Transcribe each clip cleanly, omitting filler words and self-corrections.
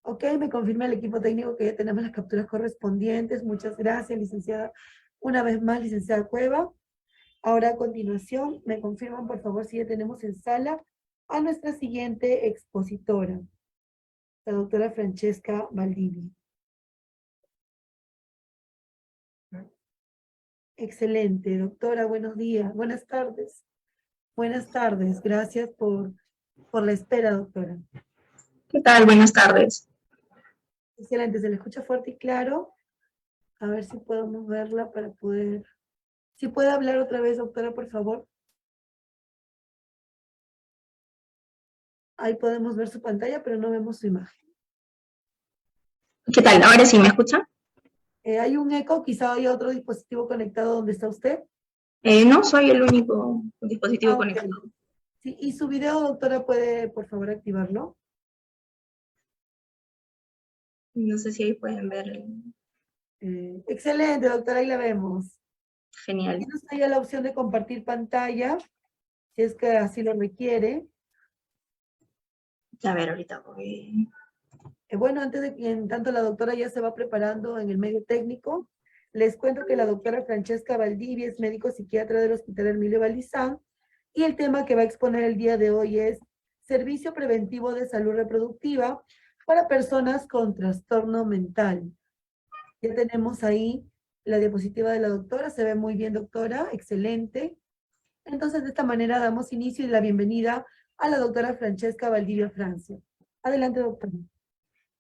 Ok, me confirma el equipo técnico que ya tenemos las capturas correspondientes. Muchas gracias, licenciada. Una vez más, licenciada Cueva. Ahora, a continuación, me confirman, por favor, si ya tenemos en sala a nuestra siguiente expositora, la doctora Francesca Valdivia. Excelente, doctora, buenos días, buenas tardes. Buenas tardes, gracias por la espera, doctora. ¿Qué tal? Buenas tardes. Excelente, se le escucha fuerte y claro. A ver si podemos verla para poder... Si puede hablar otra vez, doctora, por favor. Ahí podemos ver su pantalla, pero no vemos su imagen. ¿Qué tal? ¿Ahora sí me escuchan? Hay un eco, quizá hay otro dispositivo conectado donde está usted. No soy el único dispositivo conectado. Okay. Sí, y su video, doctora, ¿puede, por favor, activarlo? No sé si ahí pueden ver. Excelente, doctora, ahí la vemos. Genial. Tienes ahí la opción de compartir pantalla, si es que así lo requiere. A ver, ahorita voy. Bueno, antes de que en tanto la doctora ya se va preparando en el medio técnico, les cuento que la doctora Francesca Valdivia es médico psiquiatra del Hospital Emilio Balizán y el tema que va a exponer el día de hoy es Servicio Preventivo de Salud Reproductiva para personas con trastorno mental. Ya tenemos ahí la diapositiva de la doctora, se ve muy bien, doctora, excelente. Entonces, de esta manera damos inicio y la bienvenida a la doctora Francesca Valdivia Francia. Adelante, doctora.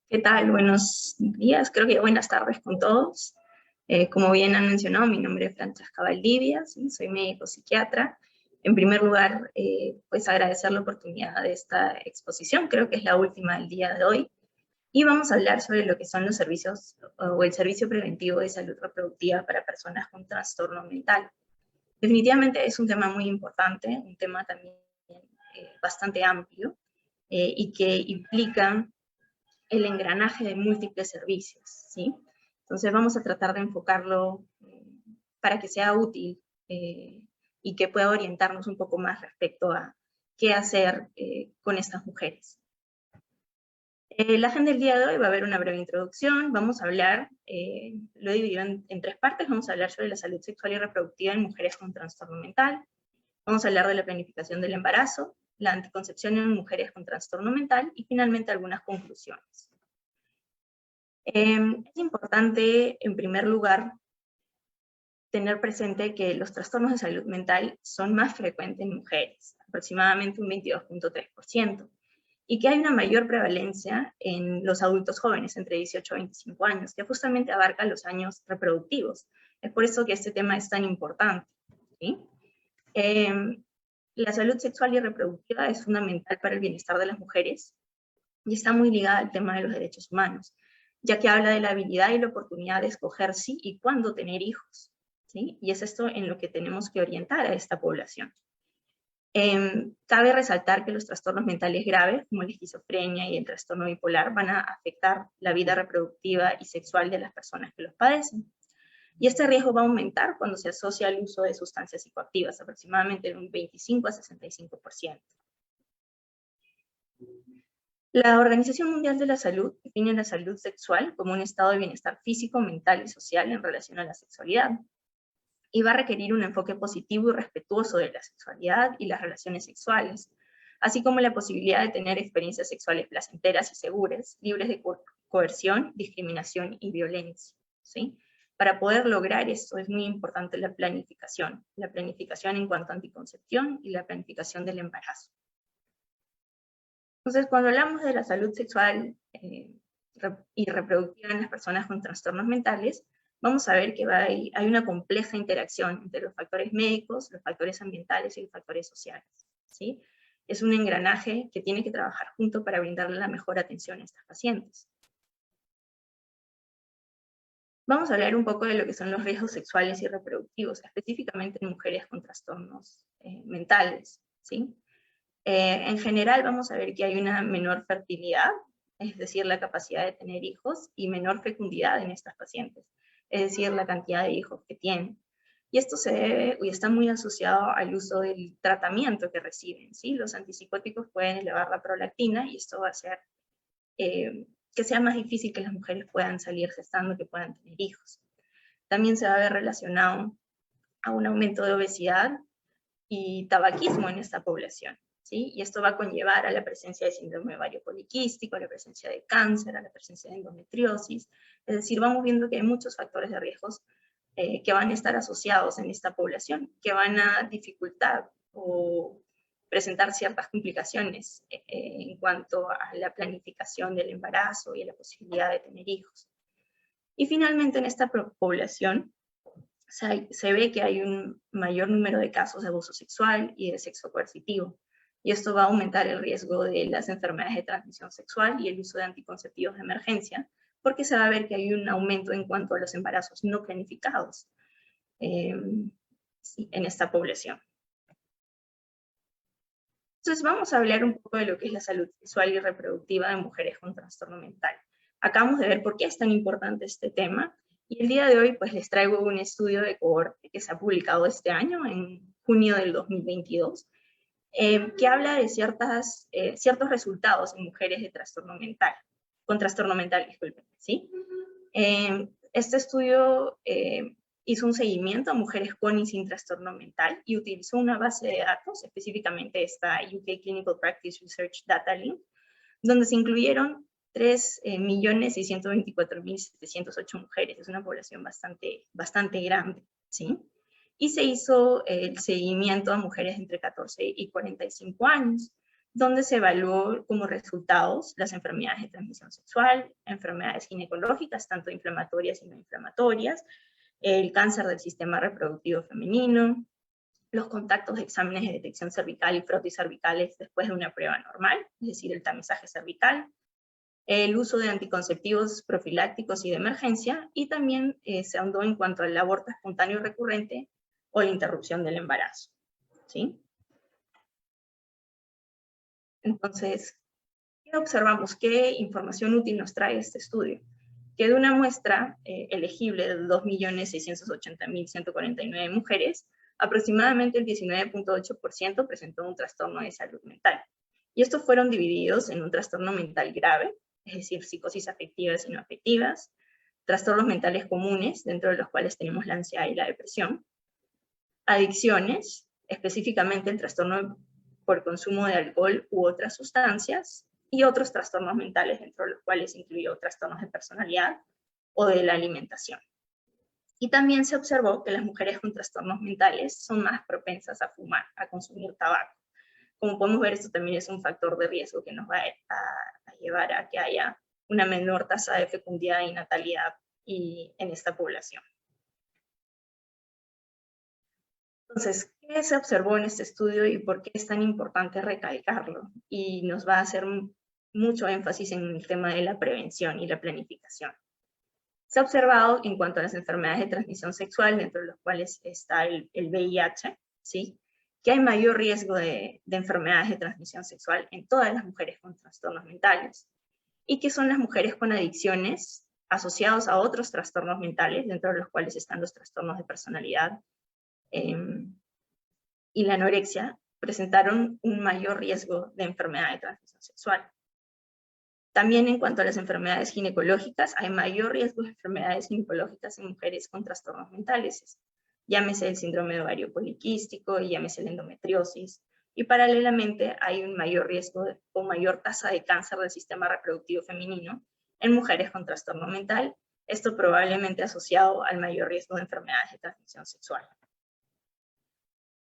¿Qué tal? Buenos días, creo que buenas tardes con todos. Como bien han mencionado, mi nombre es Francesca Valdivia, ¿sí? Soy médico psiquiatra. En primer lugar, pues agradecer la oportunidad de esta exposición, creo que es la última del día de hoy. Y vamos a hablar sobre lo que son los servicios o el servicio preventivo de salud reproductiva para personas con trastorno mental. Definitivamente es un tema muy importante, un tema también bastante amplio y que implica el engranaje de múltiples servicios, ¿sí? Entonces vamos a tratar de enfocarlo para que sea útil y que pueda orientarnos un poco más respecto a qué hacer con estas mujeres. La agenda del día de hoy va a haber una breve introducción, vamos a hablar, lo he dividido en tres partes, vamos a hablar sobre la salud sexual y reproductiva en mujeres con trastorno mental, vamos a hablar de la planificación del embarazo, la anticoncepción en mujeres con trastorno mental y finalmente algunas conclusiones. Es importante, en primer lugar, tener presente que los trastornos de salud mental son más frecuentes en mujeres, aproximadamente un 22.3%. Y que hay una mayor prevalencia en los adultos jóvenes, entre 18 y 25 años, que justamente abarca los años reproductivos. Es por eso que este tema es tan importante, ¿sí? La salud sexual y reproductiva es fundamental para el bienestar de las mujeres y está muy ligada al tema de los derechos humanos, ya que habla de la habilidad y la oportunidad de escoger si y cuándo tener hijos, ¿sí? Y es esto en lo que tenemos que orientar a esta población. Cabe resaltar que los trastornos mentales graves, como la esquizofrenia y el trastorno bipolar, van a afectar la vida reproductiva y sexual de las personas que los padecen. Y este riesgo va a aumentar cuando se asocia al uso de sustancias psicoactivas, aproximadamente en un 25 a 65%. La Organización Mundial de la Salud define la salud sexual como un estado de bienestar físico, mental y social en relación a la sexualidad. Y va a requerir un enfoque positivo y respetuoso de la sexualidad y las relaciones sexuales, así como la posibilidad de tener experiencias sexuales placenteras y seguras, libres de coerción, discriminación y violencia, ¿sí? Para poder lograr esto es muy importante la planificación en cuanto a anticoncepción y la planificación del embarazo. Entonces, cuando hablamos de la salud sexual y reproductiva en las personas con trastornos mentales, vamos a ver que hay una compleja interacción entre los factores médicos, los factores ambientales y los factores sociales, ¿sí? Es un engranaje que tiene que trabajar junto para brindarle la mejor atención a estas pacientes. Vamos a hablar un poco de lo que son los riesgos sexuales y reproductivos, específicamente en mujeres con trastornos mentales, ¿sí? En general vamos a ver que hay una menor fertilidad, es decir, la capacidad de tener hijos, y menor fecundidad en estas pacientes, es decir, la cantidad de hijos que tienen. Y esto se debe y está muy asociado al uso del tratamiento que reciben, ¿sí? Los antipsicóticos pueden elevar la prolactina y esto va a hacer que sea más difícil que las mujeres puedan salir gestando, que puedan tener hijos. También se va a ver relacionado a un aumento de obesidad y tabaquismo en esta población, ¿sí? Y esto va a conllevar a la presencia de síndrome ovario poliquístico, a la presencia de cáncer, a la presencia de endometriosis. Es decir, vamos viendo que hay muchos factores de riesgos que van a estar asociados en esta población, que van a dificultar o presentar ciertas complicaciones en cuanto a la planificación del embarazo y a la posibilidad de tener hijos. Y finalmente en esta población se ve que hay un mayor número de casos de abuso sexual y de sexo coercitivo, y esto va a aumentar el riesgo de las enfermedades de transmisión sexual y el uso de anticonceptivos de emergencia, porque se va a ver que hay un aumento en cuanto a los embarazos no planificados en esta población. Entonces vamos a hablar un poco de lo que es la salud sexual y reproductiva de mujeres con trastorno mental. Acabamos de ver por qué es tan importante este tema, y el día de hoy pues les traigo un estudio de cohorte que se ha publicado este año, en junio del 2022, que habla de ciertos resultados en mujeres de trastorno mental, con trastorno mental, disculpen, ¿sí? Este estudio hizo un seguimiento a mujeres con y sin trastorno mental y utilizó una base de datos, específicamente esta UK Clinical Practice Research Data Link, donde se incluyeron 3.624.708 mujeres. Es una población bastante grande, ¿sí? Y se hizo el seguimiento a mujeres entre 14 y 45 años, donde se evaluó como resultados las enfermedades de transmisión sexual, enfermedades ginecológicas, tanto inflamatorias y no inflamatorias, el cáncer del sistema reproductivo femenino, los contactos de exámenes de detección cervical y frotis cervicales después de una prueba normal, es decir, el tamizaje cervical, el uso de anticonceptivos profilácticos y de emergencia, y también se ahondó en cuanto al aborto espontáneo recurrente o la interrupción del embarazo, ¿sí? Entonces, ¿qué observamos? ¿Qué información útil nos trae este estudio? Que de una muestra elegible de 2.680.149 mujeres, aproximadamente el 19.8% presentó un trastorno de salud mental. Y estos fueron divididos en un trastorno mental grave, es decir, psicosis afectivas y no afectivas, trastornos mentales comunes, dentro de los cuales tenemos la ansiedad y la depresión, adicciones, específicamente el trastorno por consumo de alcohol u otras sustancias, y otros trastornos mentales, dentro de los cuales incluyó trastornos de personalidad o de la alimentación. Y también se observó que las mujeres con trastornos mentales son más propensas a fumar, a consumir tabaco. Como podemos ver, esto también es un factor de riesgo que nos va a llevar a que haya una menor tasa de fecundidad y natalidad en esta población. Entonces, ¿qué se observó en este estudio y por qué es tan importante recalcarlo? Y nos va a hacer mucho énfasis en el tema de la prevención y la planificación. Se ha observado en cuanto a las enfermedades de transmisión sexual, dentro de los cuales está el VIH, ¿sí?, que hay mayor riesgo de enfermedades de transmisión sexual en todas las mujeres con trastornos mentales, y que son las mujeres con adicciones asociados a otros trastornos mentales, dentro de los cuales están los trastornos de personalidad y la anorexia, presentaron un mayor riesgo de enfermedad de transmisión sexual. También en cuanto a las enfermedades ginecológicas, hay mayor riesgo de enfermedades ginecológicas en mujeres con trastornos mentales, llámese el síndrome de ovario poliquístico y llámese la endometriosis, y paralelamente hay un mayor riesgo o mayor tasa de cáncer del sistema reproductivo femenino en mujeres con trastorno mental, esto probablemente asociado al mayor riesgo de enfermedades de transmisión sexual.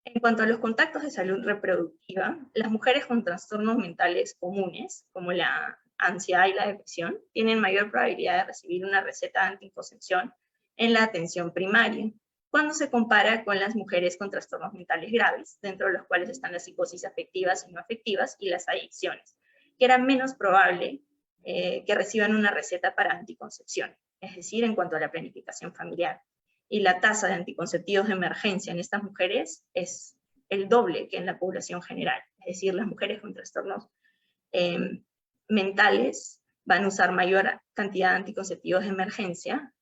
En cuanto a los contactos de salud reproductiva, las mujeres con trastornos mentales comunes, como la ansiedad y la depresión, tienen mayor probabilidad de recibir una receta de anticoncepción en la atención primaria, cuando se compara con las mujeres con trastornos mentales graves, dentro de los cuales están las psicosis afectivas y no afectivas y las adicciones, que era menos probable que reciban una receta para anticoncepción, es decir, en cuanto a la planificación familiar. Y la tasa de anticonceptivos de emergencia en estas mujeres es el doble que en la población general. Es decir, las mujeres con trastornos mentales van a usar mayor cantidad de anticonceptivos de emergencia,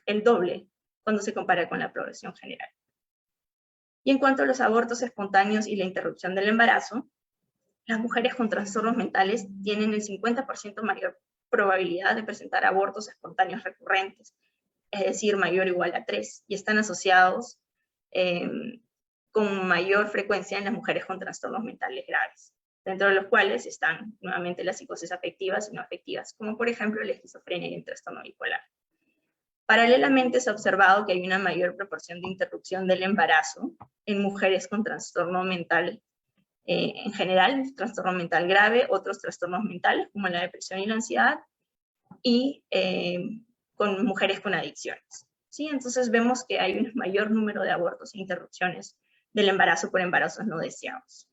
el doble cuando se compara con la población general. Y en cuanto a los abortos espontáneos y la interrupción del embarazo, las mujeres con trastornos mentales tienen el 50% mayor probabilidad de presentar abortos espontáneos recurrentes, es decir, mayor o igual a 3, y están asociados con mayor frecuencia en las mujeres con trastornos mentales graves, dentro de los cuales están nuevamente las psicosis afectivas y no afectivas, como por ejemplo la esquizofrenia y el trastorno bipolar. Paralelamente se ha observado que hay una mayor proporción de interrupción del embarazo en mujeres con trastorno mental en general, trastorno mental grave, otros trastornos mentales como la depresión y la ansiedad, y con mujeres con adicciones. ¿Sí? Entonces vemos que hay un mayor número de abortos e interrupciones del embarazo por embarazos no deseados.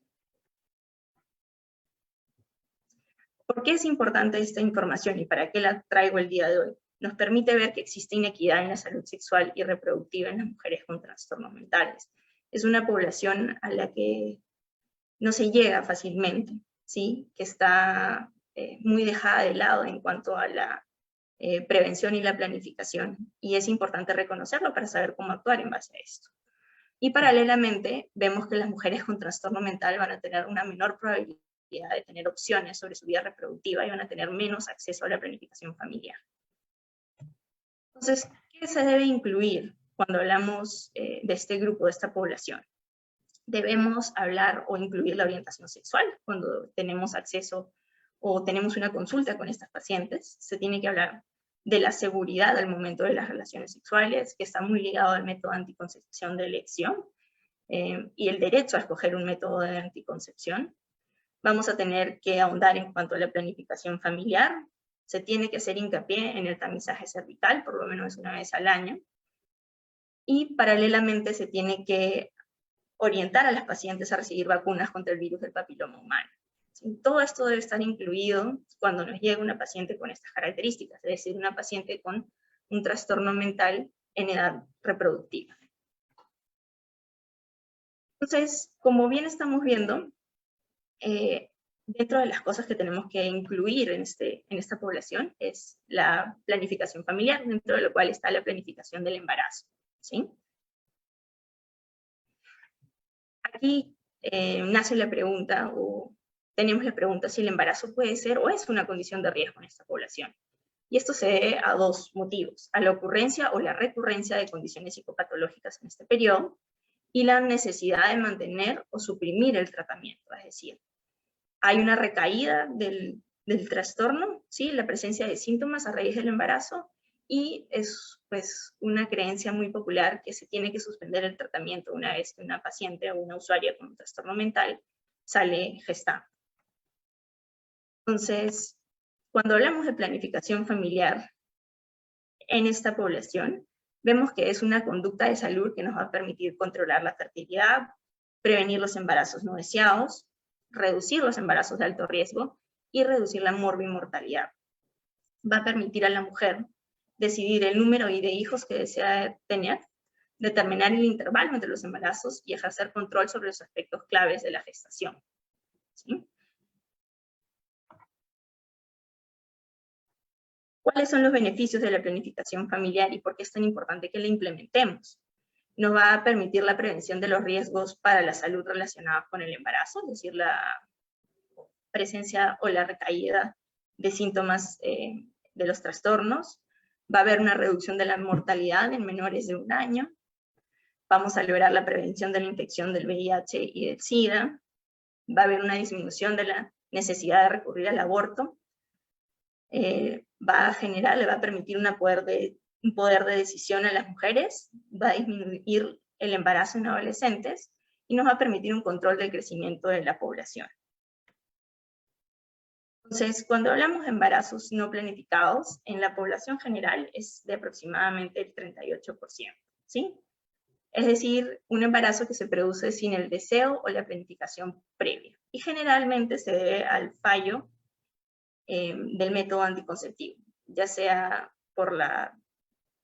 ¿Por qué es importante esta información y para qué la traigo el día de hoy? Nos permite ver que existe inequidad en la salud sexual y reproductiva en las mujeres con trastornos mentales. Es una población a la que no se llega fácilmente, ¿sí? Que está muy dejada de lado en cuanto a la prevención y la planificación, y es importante reconocerlo para saber cómo actuar en base a esto. Y paralelamente vemos que las mujeres con trastorno mental van a tener una menor probabilidad de tener opciones sobre su vida reproductiva y van a tener menos acceso a la planificación familiar. Entonces, ¿qué se debe incluir cuando hablamos de este grupo, de esta población? Debemos hablar o incluir la orientación sexual cuando tenemos acceso o tenemos una consulta con estas pacientes. Se tiene que hablar de la seguridad al momento de las relaciones sexuales, que está muy ligado al método de anticoncepción de elección, y el derecho a escoger un método de anticoncepción. Vamos a tener que ahondar en cuanto a la planificación familiar. Se tiene que hacer hincapié en el tamizaje cervical, por lo menos una vez al año. Y paralelamente se tiene que orientar a las pacientes a recibir vacunas contra el virus del papiloma humano. ¿Sí? Todo esto debe estar incluido cuando nos llega una paciente con estas características, es decir, una paciente con un trastorno mental en edad reproductiva. Entonces, como bien estamos viendo, dentro de las cosas que tenemos que incluir en esta población es la planificación familiar, dentro de lo cual está la planificación del embarazo. ¿Sí? Aquí nace la pregunta, o tenemos la pregunta si el embarazo puede ser o es una condición de riesgo en esta población. Y esto se debe a dos motivos: a la ocurrencia o la recurrencia de condiciones psicopatológicas en este periodo, y la necesidad de mantener o suprimir el tratamiento, es decir, hay una recaída del trastorno, ¿sí? La presencia de síntomas a raíz del embarazo, y es pues una creencia muy popular que se tiene que suspender el tratamiento una vez que una paciente o una usuaria con un trastorno mental sale gestante. Entonces, cuando hablamos de planificación familiar en esta población, vemos que es una conducta de salud que nos va a permitir controlar la fertilidad, prevenir los embarazos no deseados, reducir los embarazos de alto riesgo y reducir la morbimortalidad. Va a permitir a la mujer decidir el número de hijos que desea tener, determinar el intervalo entre los embarazos y ejercer control sobre los aspectos claves de la gestación. ¿Sí? ¿Cuáles son los beneficios de la planificación familiar y por qué es tan importante que la implementemos? Nos va a permitir la prevención de los riesgos para la salud relacionados con el embarazo, es decir, la presencia o la recaída de síntomas de los trastornos. Va a haber una reducción de la mortalidad en menores de 1 año. Vamos a lograr la prevención de la infección del VIH y del SIDA. Va a haber una disminución de la necesidad de recurrir al aborto. Va a permitir un poder de decisión a las mujeres. Va a disminuir el embarazo en adolescentes y nos va a permitir un control del crecimiento de la población. Entonces, cuando hablamos de embarazos no planificados, en la población general es de aproximadamente el 38%, ¿sí? Es decir, un embarazo que se produce sin el deseo o la planificación previa. Y generalmente se debe al fallo del método anticonceptivo, ya sea por la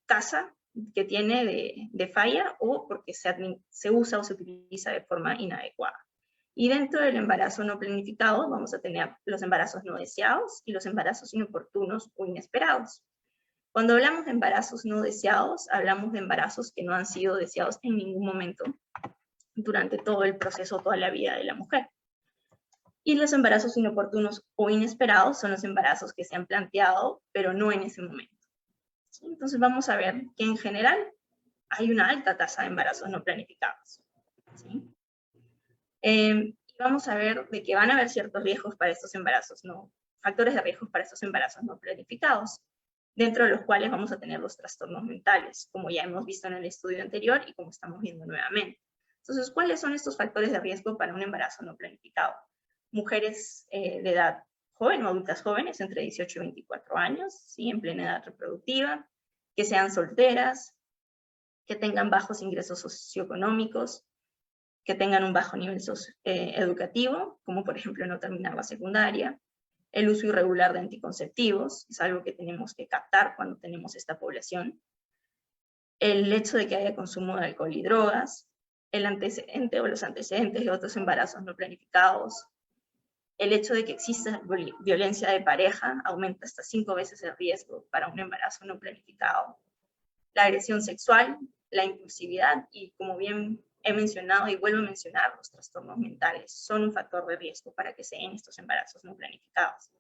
tasa que tiene de falla o porque se usa o se utiliza de forma inadecuada. Y dentro del embarazo no planificado vamos a tener los embarazos no deseados y los embarazos inoportunos o inesperados. Cuando hablamos de embarazos no deseados, hablamos de embarazos que no han sido deseados en ningún momento durante todo el proceso, toda la vida de la mujer. Y los embarazos inoportunos o inesperados son los embarazos que se han planteado, pero no en ese momento. ¿Sí? Entonces vamos a ver que en general hay una alta tasa de embarazos no planificados. ¿Sí? Y vamos a ver de que van a haber ciertos riesgos para estos embarazos, factores de riesgo para estos embarazos no planificados, dentro de los cuales vamos a tener los trastornos mentales, como ya hemos visto en el estudio anterior y como estamos viendo nuevamente. Entonces, ¿cuáles son estos factores de riesgo para un embarazo no planificado? Mujeres de edad joven o adultas jóvenes entre 18 y 24 años, ¿sí? En plena edad reproductiva, que sean solteras, que tengan bajos ingresos socioeconómicos, que tengan un bajo nivel educativo, como por ejemplo no terminar la secundaria, el uso irregular de anticonceptivos, es algo que tenemos que captar cuando tenemos esta población, el hecho de que haya consumo de alcohol y drogas, el antecedente o los antecedentes de otros embarazos no planificados, el hecho de que exista violencia de pareja aumenta hasta 5 veces el riesgo para un embarazo no planificado, la agresión sexual, la impulsividad y, como bien he mencionado y vuelvo a mencionar, los trastornos mentales son un factor de riesgo para que se den estos embarazos no planificados.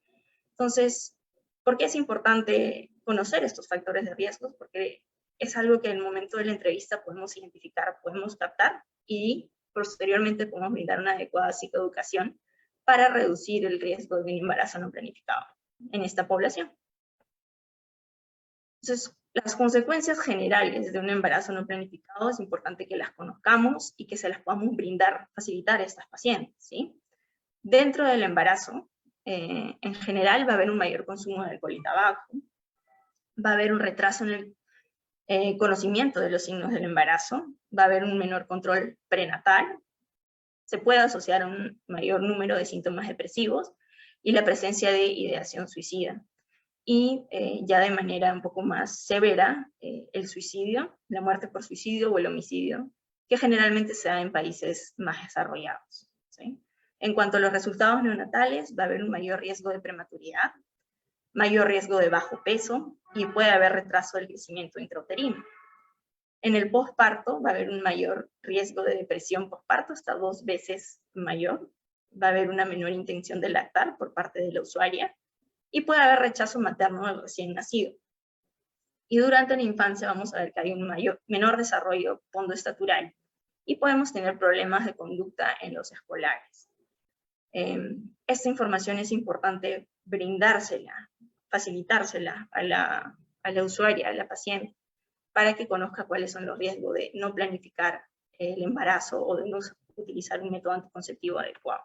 Entonces, ¿por qué es importante conocer estos factores de riesgo? Porque es algo que en el momento de la entrevista podemos identificar, podemos captar y posteriormente podemos brindar una adecuada psicoeducación para reducir el riesgo de un embarazo no planificado en esta población. Entonces, las consecuencias generales de un embarazo no planificado es importante que las conozcamos y que se las podamos brindar, facilitar a estas pacientes, ¿sí? Dentro del embarazo, en general va a haber un mayor consumo de alcohol y tabaco, va a haber un retraso en el conocimiento de los signos del embarazo, va a haber un menor control prenatal, se puede asociar a un mayor número de síntomas depresivos y la presencia de ideación suicida. Y ya de manera un poco más severa, el suicidio, la muerte por suicidio o el homicidio, que generalmente se da en países más desarrollados, ¿sí? En cuanto a los resultados neonatales, va a haber un mayor riesgo de prematuridad, mayor riesgo de bajo peso y puede haber retraso del crecimiento intrauterino. En el posparto va a haber un mayor riesgo de depresión posparto, hasta 2 veces mayor. Va a haber una menor intención de lactar por parte de la usuaria y puede haber rechazo materno del recién nacido. Y durante la infancia vamos a ver que hay un menor desarrollo pondoestatural y podemos tener problemas de conducta en los escolares. Esta información es importante brindársela, facilitársela a la usuaria, a la paciente, para que conozca cuáles son los riesgos de no planificar el embarazo o de no utilizar un método anticonceptivo adecuado.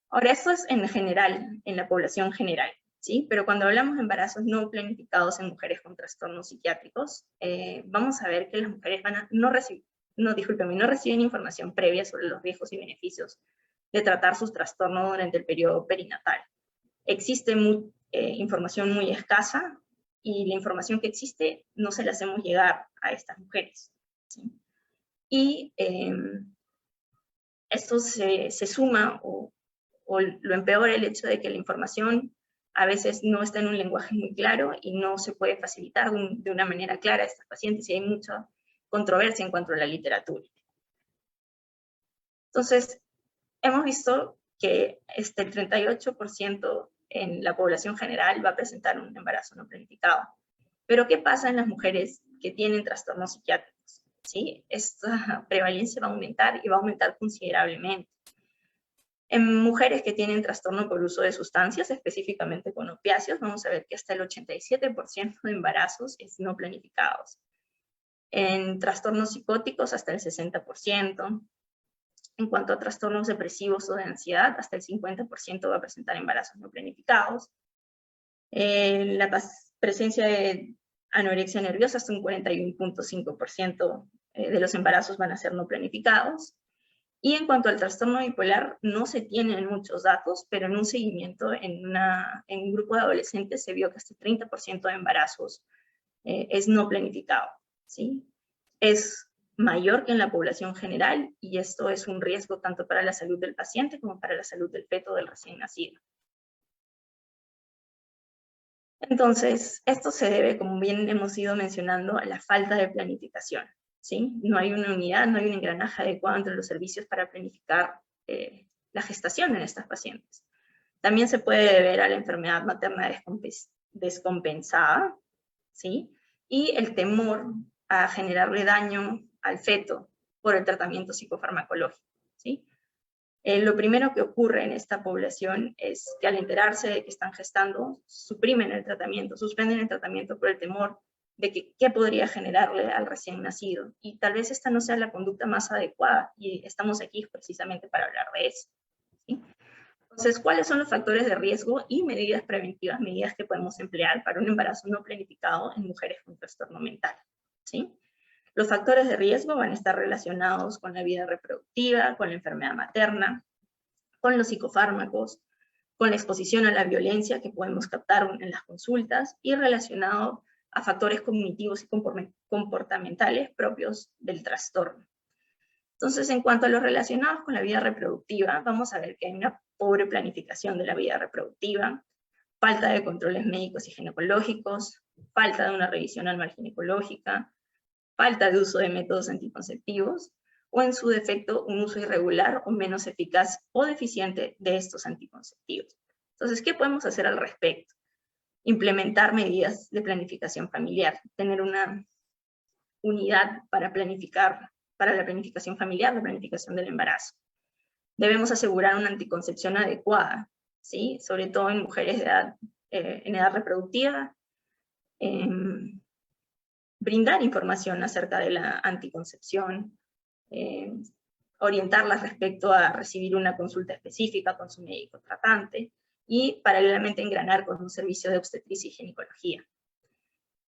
Ahora, esto es en general, en la población general, ¿sí? Pero cuando hablamos de embarazos no planificados en mujeres con trastornos psiquiátricos, vamos a ver que las mujeres no reciben información previa sobre los riesgos y beneficios de tratar sus trastornos durante el periodo perinatal. Existe información muy escasa y la información que existe no se la hacemos llegar a estas mujeres, ¿sí? Y esto se suma o lo empeora el hecho de que la información a veces no está en un lenguaje muy claro y no se puede facilitar de una manera clara a estas pacientes y hay mucha controversia en cuanto a la literatura. Entonces, hemos visto que el 38% en la población general va a presentar un embarazo no planificado. Pero, ¿qué pasa en las mujeres que tienen trastornos psiquiátricos? ¿Sí? Esta prevalencia va a aumentar y va a aumentar considerablemente. En mujeres que tienen trastorno por uso de sustancias, específicamente con opiáceos, vamos a ver que hasta el 87% de embarazos es no planificados. En trastornos psicóticos, hasta el 60%. En cuanto a trastornos depresivos o de ansiedad, hasta el 50% va a presentar embarazos no planificados. La presencia de anorexia nerviosa, hasta un 41.5% de los embarazos van a ser no planificados. Y en cuanto al trastorno bipolar, no se tienen muchos datos, pero en un seguimiento en un grupo de adolescentes se vio que hasta el 30% de embarazos es no planificado, ¿sí? Es mayor que en la población general y esto es un riesgo tanto para la salud del paciente como para la salud del feto del recién nacido. Entonces, esto se debe, como bien hemos ido mencionando, a la falta de planificación, ¿sí? No hay una unidad, no hay un engranaje adecuado entre los servicios para planificar la gestación en estas pacientes. También se puede deber a la enfermedad materna descompensada, ¿sí? Y el temor a generarle daño al feto por el tratamiento psicofarmacológico, ¿sí? Lo primero que ocurre en esta población es que al enterarse de que están gestando, suprimen el tratamiento, suspenden el tratamiento por el temor de que qué podría generarle al recién nacido. Y tal vez esta no sea la conducta más adecuada, y estamos aquí precisamente para hablar de eso, ¿sí? Entonces, ¿cuáles son los factores de riesgo y medidas preventivas, medidas que podemos emplear para un embarazo no planificado en mujeres con trastorno mental? ¿Sí? Los factores de riesgo van a estar relacionados con la vida reproductiva, con la enfermedad materna, con los psicofármacos, con la exposición a la violencia que podemos captar en las consultas y relacionado a factores cognitivos y comportamentales propios del trastorno. Entonces, en cuanto a los relacionados con la vida reproductiva, vamos a ver que hay una pobre planificación de la vida reproductiva, falta de controles médicos y ginecológicos, falta de una revisión anual ginecológica, falta de uso de métodos anticonceptivos, o en su defecto un uso irregular o menos eficaz o deficiente de estos anticonceptivos. Entonces, ¿qué podemos hacer al respecto? Implementar medidas de planificación familiar, tener una unidad para planificar, para la planificación familiar, la planificación del embarazo. Debemos asegurar una anticoncepción adecuada, ¿sí? Sobre todo en mujeres de edad, en edad reproductiva, brindar información acerca de la anticoncepción, orientarlas respecto a recibir una consulta específica con su médico tratante, y paralelamente engranar con un servicio de obstetricia y ginecología.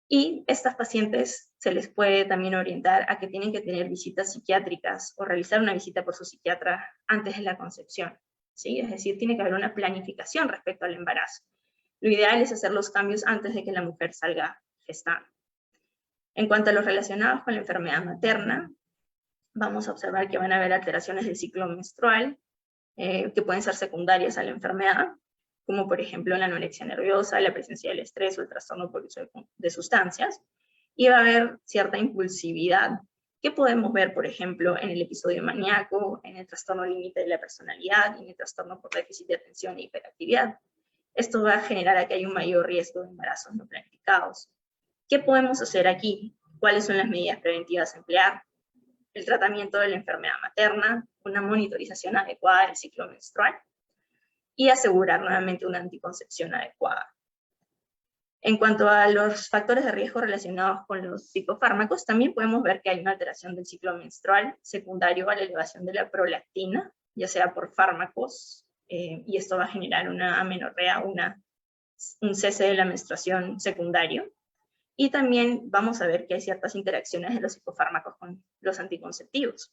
Y estas pacientes se les puede también orientar a que tienen que tener visitas psiquiátricas o realizar una visita por su psiquiatra antes de la concepción, ¿sí? Es decir, tiene que haber una planificación respecto al embarazo. Lo ideal es hacer los cambios antes de que la mujer salga gestando. En cuanto a los relacionados con la enfermedad materna, vamos a observar que van a haber alteraciones del ciclo menstrual que pueden ser secundarias a la enfermedad, como por ejemplo la anorexia nerviosa, la presencia del estrés o el trastorno por uso de sustancias, y va a haber cierta impulsividad que podemos ver, por ejemplo, en el episodio maníaco, en el trastorno límite de la personalidad y en el trastorno por déficit de atención e hiperactividad. Esto va a generar a que haya un mayor riesgo de embarazos no planificados. ¿Qué podemos hacer aquí? ¿Cuáles son las medidas preventivas a emplear? El tratamiento de la enfermedad materna, una monitorización adecuada del ciclo menstrual y asegurar nuevamente una anticoncepción adecuada. En cuanto a los factores de riesgo relacionados con los psicofármacos, también podemos ver que hay una alteración del ciclo menstrual secundario a la elevación de la prolactina, ya sea por fármacos, y esto va a generar una amenorrea, un cese de la menstruación secundario. Y también vamos a ver que hay ciertas interacciones de los psicofármacos con los anticonceptivos.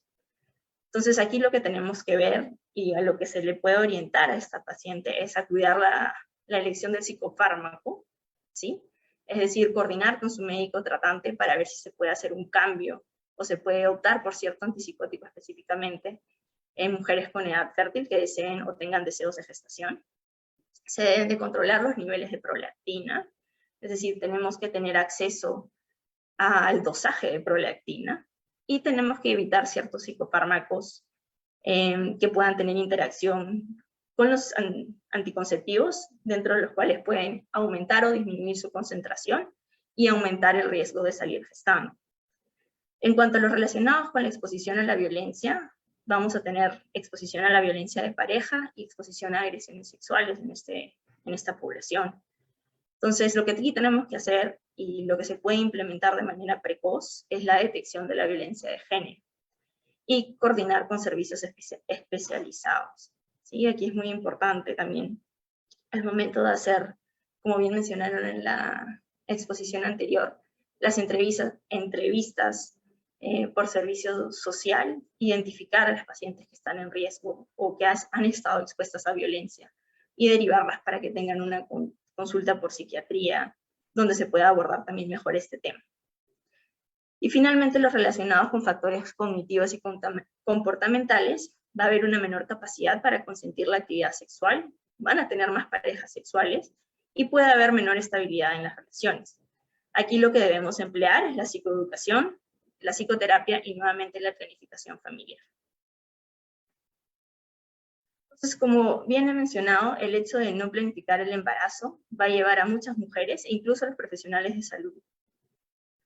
Entonces aquí lo que tenemos que ver y a lo que se le puede orientar a esta paciente es a cuidar la elección del psicofármaco, ¿sí? Es decir, coordinar con su médico tratante para ver si se puede hacer un cambio o se puede optar por cierto antipsicótico específicamente en mujeres con edad fértil que deseen o tengan deseos de gestación. Se deben de controlar los niveles de prolactina, es decir, tenemos que tener acceso al dosaje de prolactina y tenemos que evitar ciertos psicofármacos que puedan tener interacción con los anticonceptivos, dentro de los cuales pueden aumentar o disminuir su concentración y aumentar el riesgo de salir gestando. En cuanto a los relacionados con la exposición a la violencia, vamos a tener exposición a la violencia de pareja y exposición a agresiones sexuales en esta población. Entonces, lo que aquí tenemos que hacer y lo que se puede implementar de manera precoz es la detección de la violencia de género y coordinar con servicios especializados. ¿Sí? Aquí es muy importante también al momento de hacer, como bien mencionaron en la exposición anterior, las entrevistas por servicio social, identificar a las pacientes que están en riesgo o que han estado expuestas a violencia y derivarlas para que tengan una consulta por psiquiatría, donde se pueda abordar también mejor este tema. Y finalmente, los relacionados con factores cognitivos y comportamentales, va a haber una menor capacidad para consentir la actividad sexual, van a tener más parejas sexuales y puede haber menor estabilidad en las relaciones. Aquí lo que debemos emplear es la psicoeducación, la psicoterapia y nuevamente la planificación familiar. Entonces, como bien he mencionado, el hecho de no planificar el embarazo va a llevar a muchas mujeres, e incluso a los profesionales de salud,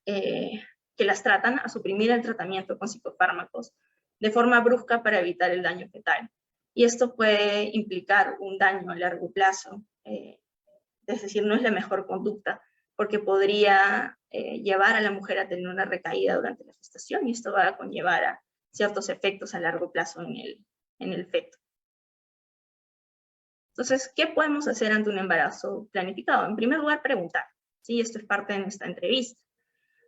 que las tratan a suprimir el tratamiento con psicofármacos de forma brusca para evitar el daño fetal. Y esto puede implicar un daño a largo plazo, es decir, no es la mejor conducta, porque podría llevar a la mujer a tener una recaída durante la gestación, y esto va a conllevar a ciertos efectos a largo plazo en el feto. Entonces, ¿qué podemos hacer ante un embarazo planificado? En primer lugar, preguntar, ¿sí? Esto es parte de nuestra entrevista.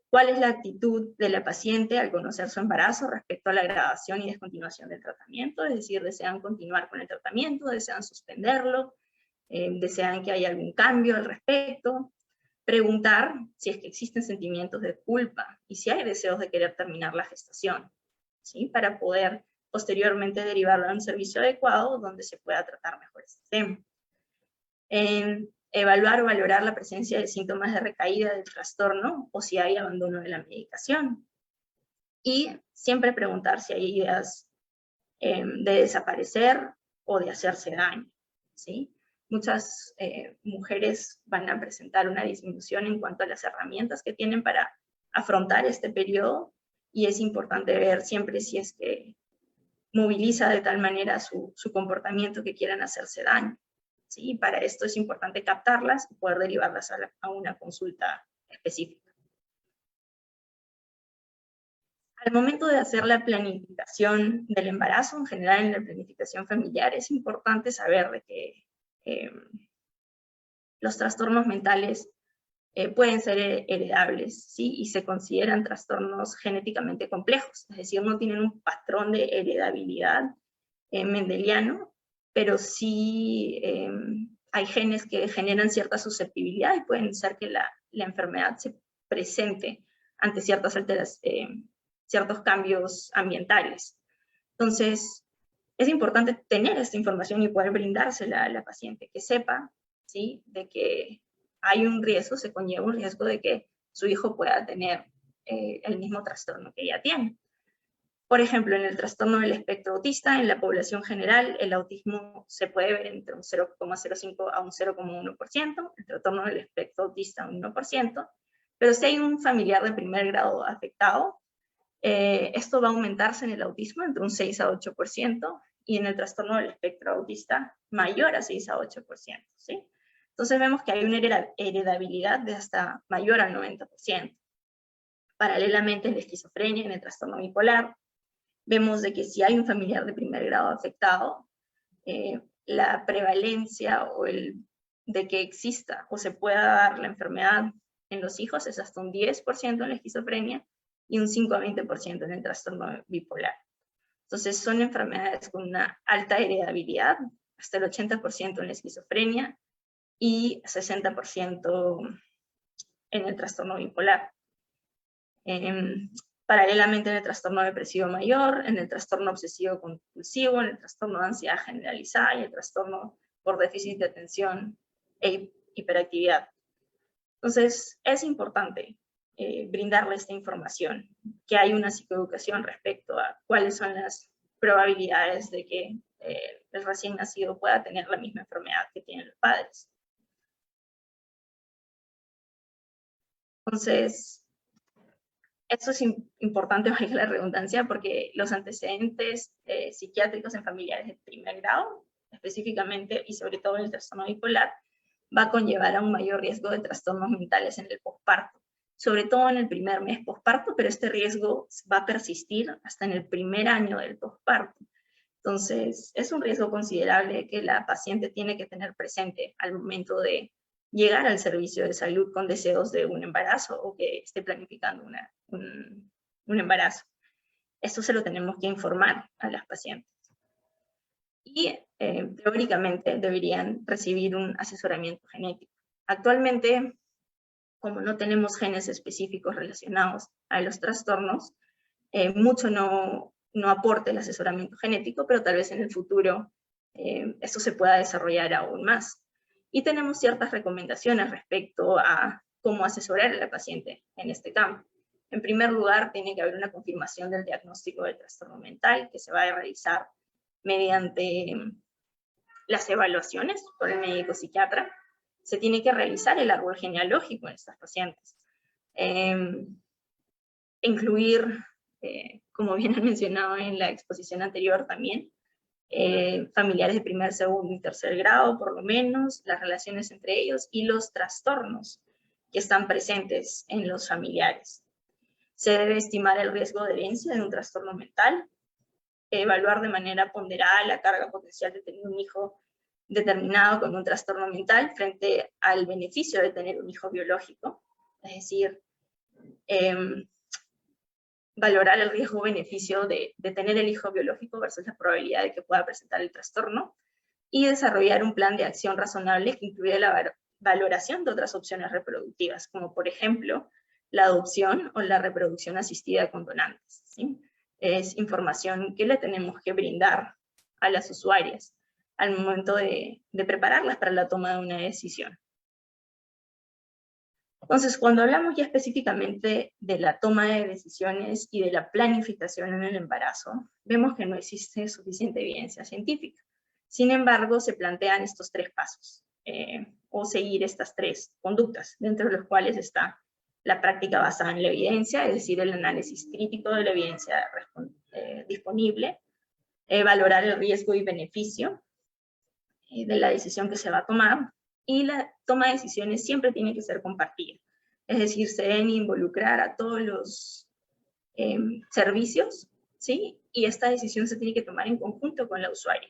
¿Cuál es la actitud de la paciente al conocer su embarazo respecto a la graduación y descontinuación del tratamiento? Es decir, ¿desean continuar con el tratamiento? ¿Desean suspenderlo? ¿Desean que haya algún cambio al respecto? Preguntar si es que existen sentimientos de culpa y si hay deseos de querer terminar la gestación, ¿sí? Para poder posteriormente derivarlo a un servicio adecuado donde se pueda tratar mejor este tema. Evaluar o valorar la presencia de síntomas de recaída del trastorno o si hay abandono de la medicación. Y siempre preguntar si hay ideas de desaparecer o de hacerse daño, ¿sí? Muchas mujeres van a presentar una disminución en cuanto a las herramientas que tienen para afrontar este periodo, y es importante ver siempre si es que moviliza de tal manera su comportamiento que quieran hacerse daño, ¿sí? Para esto es importante captarlas y poder derivarlas a una consulta específica. Al momento de hacer la planificación del embarazo, en general en la planificación familiar, es importante saber de que los trastornos mentales pueden ser heredables, ¿sí? Y se consideran trastornos genéticamente complejos, es decir, no tienen un patrón de heredabilidad mendeliano, pero sí hay genes que generan cierta susceptibilidad y pueden ser que la enfermedad se presente ante ciertos cambios ambientales. Entonces, es importante tener esta información y poder brindársela a la paciente, que sepa, ¿sí? De que hay un riesgo, se conlleva un riesgo de que su hijo pueda tener el mismo trastorno que ella tiene. Por ejemplo, en el trastorno del espectro autista, en la población general, el autismo se puede ver entre un 0,05 a un 0,1%, el trastorno del espectro autista un 1%, pero si hay un familiar de primer grado afectado, esto va a aumentarse en el autismo entre un 6 a 8%, y en el trastorno del espectro autista mayor a 6 a 8%, ¿sí? Entonces vemos que hay una heredabilidad de hasta mayor al 90%. Paralelamente, en la esquizofrenia, en el trastorno bipolar, vemos de que si hay un familiar de primer grado afectado, la prevalencia de que exista o se pueda dar la enfermedad en los hijos es hasta un 10% en la esquizofrenia y un 5 a 20% en el trastorno bipolar. Entonces son enfermedades con una alta heredabilidad, hasta el 80% en la esquizofrenia y 60% en el trastorno bipolar. Paralelamente en el trastorno depresivo mayor, en el trastorno obsesivo compulsivo, en el trastorno de ansiedad generalizada y el trastorno por déficit de atención e hiperactividad. Entonces, es importante brindarle esta información, que hay una psicoeducación respecto a cuáles son las probabilidades de que el recién nacido pueda tener la misma enfermedad que tienen los padres. Entonces, esto es importante, valga la redundancia, porque los antecedentes psiquiátricos en familiares de primer grado, específicamente y sobre todo en el trastorno bipolar, va a conllevar a un mayor riesgo de trastornos mentales en el posparto, sobre todo en el primer mes posparto, pero este riesgo va a persistir hasta en el primer año del posparto. Entonces, es un riesgo considerable que la paciente tiene que tener presente al momento de llegar al servicio de salud con deseos de un embarazo o que esté planificando un embarazo. Esto se lo tenemos que informar a las pacientes. Y teóricamente deberían recibir un asesoramiento genético. Actualmente, como no tenemos genes específicos relacionados a los trastornos, mucho no aporta el asesoramiento genético, pero tal vez en el futuro esto se pueda desarrollar aún más. Y tenemos ciertas recomendaciones respecto a cómo asesorar a la paciente en este campo. En primer lugar, tiene que haber una confirmación del diagnóstico del trastorno mental, que se va a realizar mediante las evaluaciones por el médico psiquiatra. Se tiene que realizar el árbol genealógico en estas pacientes. Incluir, como bien han mencionado en la exposición anterior también, familiares de primer, segundo y tercer grado, por lo menos, las relaciones entre ellos y los trastornos que están presentes en los familiares. Se debe estimar el riesgo de herencia de un trastorno mental, evaluar de manera ponderada la carga potencial de tener un hijo determinado con un trastorno mental frente al beneficio de tener un hijo biológico, es decir, valorar el riesgo-beneficio de tener el hijo biológico versus la probabilidad de que pueda presentar el trastorno, y desarrollar un plan de acción razonable que incluya la valoración de otras opciones reproductivas, como por ejemplo, la adopción o la reproducción asistida con donantes, ¿sí? Es información que le tenemos que brindar a las usuarias al momento de prepararlas para la toma de una decisión. Entonces, cuando hablamos ya específicamente de la toma de decisiones y de la planificación en el embarazo, vemos que no existe suficiente evidencia científica. Sin embargo, se plantean estos 3 pasos, o seguir estas 3 conductas, dentro de los cuales está la práctica basada en la evidencia, es decir, el análisis crítico de la evidencia disponible, valorar el riesgo y beneficio de la decisión que se va a tomar, y la toma de decisiones siempre tiene que ser compartida. Es decir, se deben involucrar a todos los servicios, ¿sí? Y esta decisión se tiene que tomar en conjunto con la usuaria.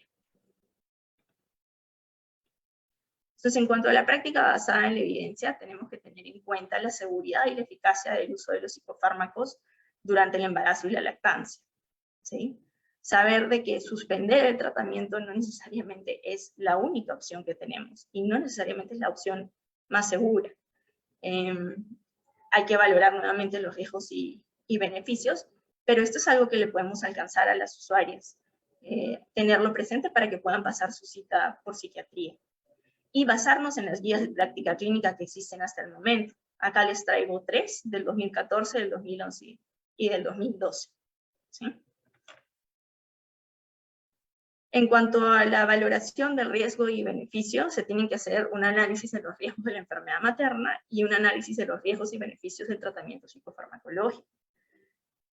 Entonces, en cuanto a la práctica basada en la evidencia, tenemos que tener en cuenta la seguridad y la eficacia del uso de los psicofármacos durante el embarazo y la lactancia, ¿sí? Saber de que suspender el tratamiento no necesariamente es la única opción que tenemos, y no necesariamente es la opción más segura. Hay que valorar nuevamente los riesgos y beneficios, pero esto es algo que le podemos alcanzar a las usuarias, tenerlo presente para que puedan pasar su cita por psiquiatría. Y basarnos en las guías de práctica clínica que existen hasta el momento. Acá les traigo 3, del 2014, del 2011 y del 2012. ¿Sí? En cuanto a la valoración del riesgo y beneficio, se tienen que hacer un análisis de los riesgos de la enfermedad materna y un análisis de los riesgos y beneficios del tratamiento psicofarmacológico.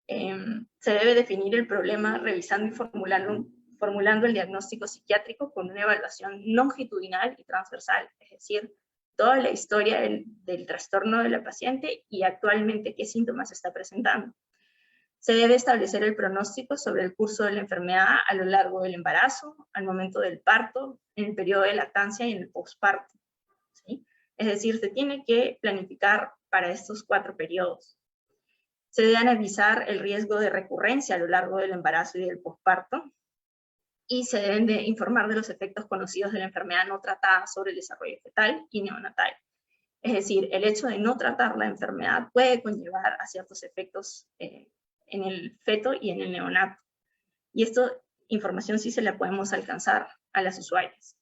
Se debe definir el problema revisando y formulando el diagnóstico psiquiátrico con una evaluación longitudinal y transversal, es decir, toda la historia del trastorno de la paciente y actualmente qué síntomas está presentando. Se debe establecer el pronóstico sobre el curso de la enfermedad a lo largo del embarazo, al momento del parto, en el periodo de lactancia y en el posparto, ¿sí? Es decir, se tiene que planificar para estos 4 periodos. Se debe analizar el riesgo de recurrencia a lo largo del embarazo y del posparto, y se deben de informar de los efectos conocidos de la enfermedad no tratada sobre el desarrollo fetal y neonatal. Es decir, el hecho de no tratar la enfermedad puede conllevar a ciertos efectos en el feto y en el neonato. Y esta información sí se la podemos alcanzar a las usuarias.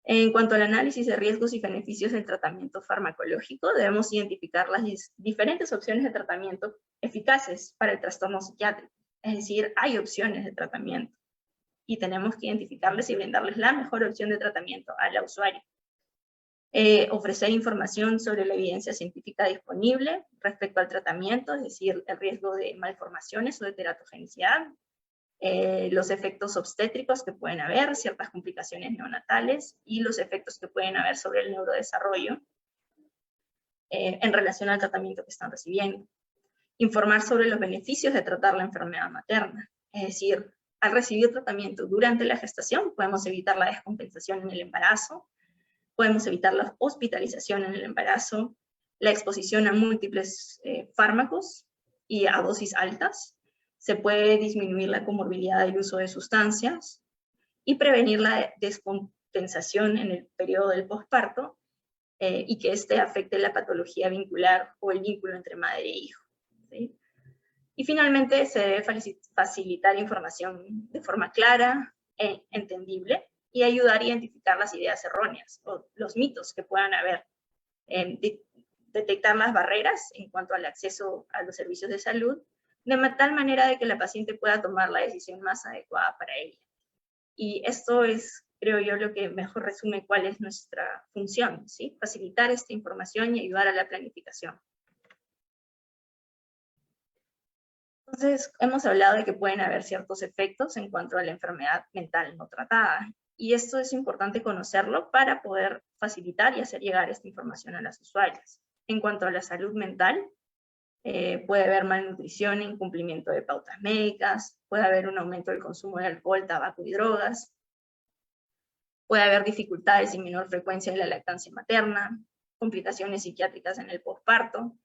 En cuanto al análisis de riesgos y beneficios del tratamiento farmacológico, debemos identificar las diferentes opciones de tratamiento eficaces para el trastorno psiquiátrico. Es decir, hay opciones de tratamiento y tenemos que identificarles y brindarles la mejor opción de tratamiento a la usuaria. Ofrecer información sobre la evidencia científica disponible respecto al tratamiento, es decir, el riesgo de malformaciones o de teratogenicidad, los efectos obstétricos que pueden haber, ciertas complicaciones neonatales y los efectos que pueden haber sobre el neurodesarrollo en relación al tratamiento que están recibiendo. Informar sobre los beneficios de tratar la enfermedad materna, es decir, al recibir tratamiento durante la gestación podemos evitar la descompensación en el embarazo, podemos evitar la hospitalización en el embarazo, la exposición a múltiples fármacos y a dosis altas, se puede disminuir la comorbilidad del uso de sustancias y prevenir la descompensación en el periodo del posparto y que éste afecte la patología vincular o el vínculo entre madre e hijo, ¿sí? Y finalmente se debe facilitar información de forma clara e entendible y ayudar a identificar las ideas erróneas o los mitos que puedan haber detectar las barreras en cuanto al acceso a los servicios de salud, de tal manera de que la paciente pueda tomar la decisión más adecuada para ella. Y esto es, creo yo, lo que mejor resume cuál es nuestra función, ¿sí? Facilitar esta información y ayudar a la planificación. Entonces, hemos hablado de que pueden haber ciertos efectos en cuanto a la enfermedad mental no tratada, y esto es importante conocerlo para poder facilitar y hacer llegar esta información a las usuarias. En cuanto a la salud mental, puede haber malnutrición, incumplimiento de pautas médicas, puede haber un aumento del consumo de alcohol, tabaco y drogas, puede haber dificultades y menor frecuencia de la lactancia materna, complicaciones psiquiátricas en el posparto,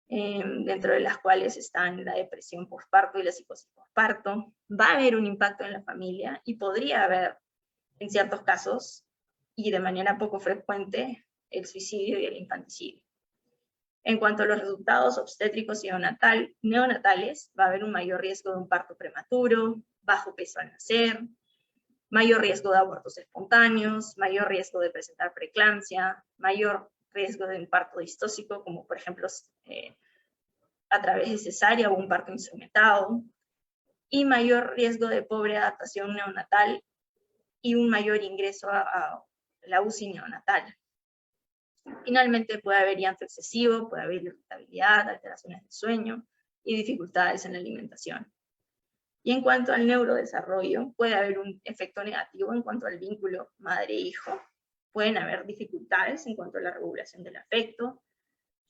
dentro de las cuales están la depresión posparto y la psicosis posparto. Va a haber un impacto en la familia y podría haber, en ciertos casos, y de manera poco frecuente, el suicidio y el infanticidio. En cuanto a los resultados obstétricos y neonatales, va a haber un mayor riesgo de un parto prematuro, bajo peso al nacer, mayor riesgo de abortos espontáneos, mayor riesgo de presentar preeclampsia, mayor riesgo de un parto distóxico, como por ejemplo a través de cesárea o un parto instrumentado, y mayor riesgo de pobre adaptación neonatal y un mayor ingreso a la UCI neonatal. Finalmente puede haber llanto excesivo, puede haber irritabilidad, alteraciones del sueño y dificultades en la alimentación. Y en cuanto al neurodesarrollo, puede haber un efecto negativo en cuanto al vínculo madre-hijo. Pueden haber dificultades en cuanto a la regulación del afecto,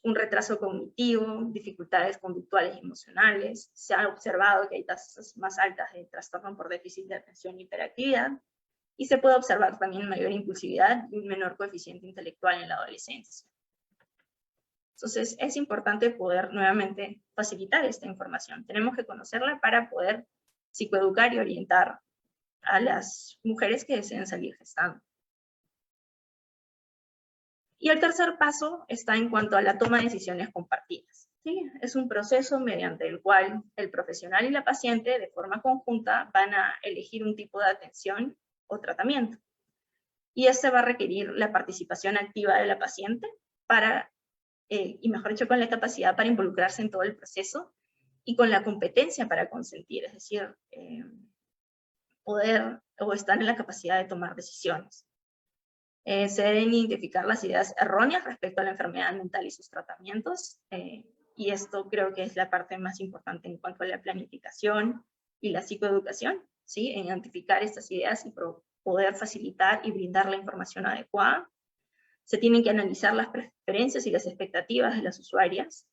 un retraso cognitivo, dificultades conductuales y emocionales. Se ha observado que hay tasas más altas de trastorno por déficit de atención y hiperactividad, y se puede observar también mayor impulsividad y un menor coeficiente intelectual en la adolescencia. Entonces, es importante poder nuevamente facilitar esta información. Tenemos que conocerla para poder psicoeducar y orientar a las mujeres que deseen salir gestando. Y el tercer paso está en cuanto a la toma de decisiones compartidas. ¿Sí? Es un proceso mediante el cual el profesional y la paciente de forma conjunta van a elegir un tipo de atención o tratamiento. Y este va a requerir la participación activa de la paciente para, y mejor dicho, con la capacidad para involucrarse en todo el proceso y con la competencia para consentir, es decir, poder o estar en la capacidad de tomar decisiones. Se deben identificar las ideas erróneas respecto a la enfermedad mental y sus tratamientos, y esto creo que es la parte más importante en cuanto a la planificación y la psicoeducación, ¿sí? En identificar estas ideas y poder facilitar y brindar la información adecuada. Se tienen que analizar las preferencias y las expectativas de las usuarias,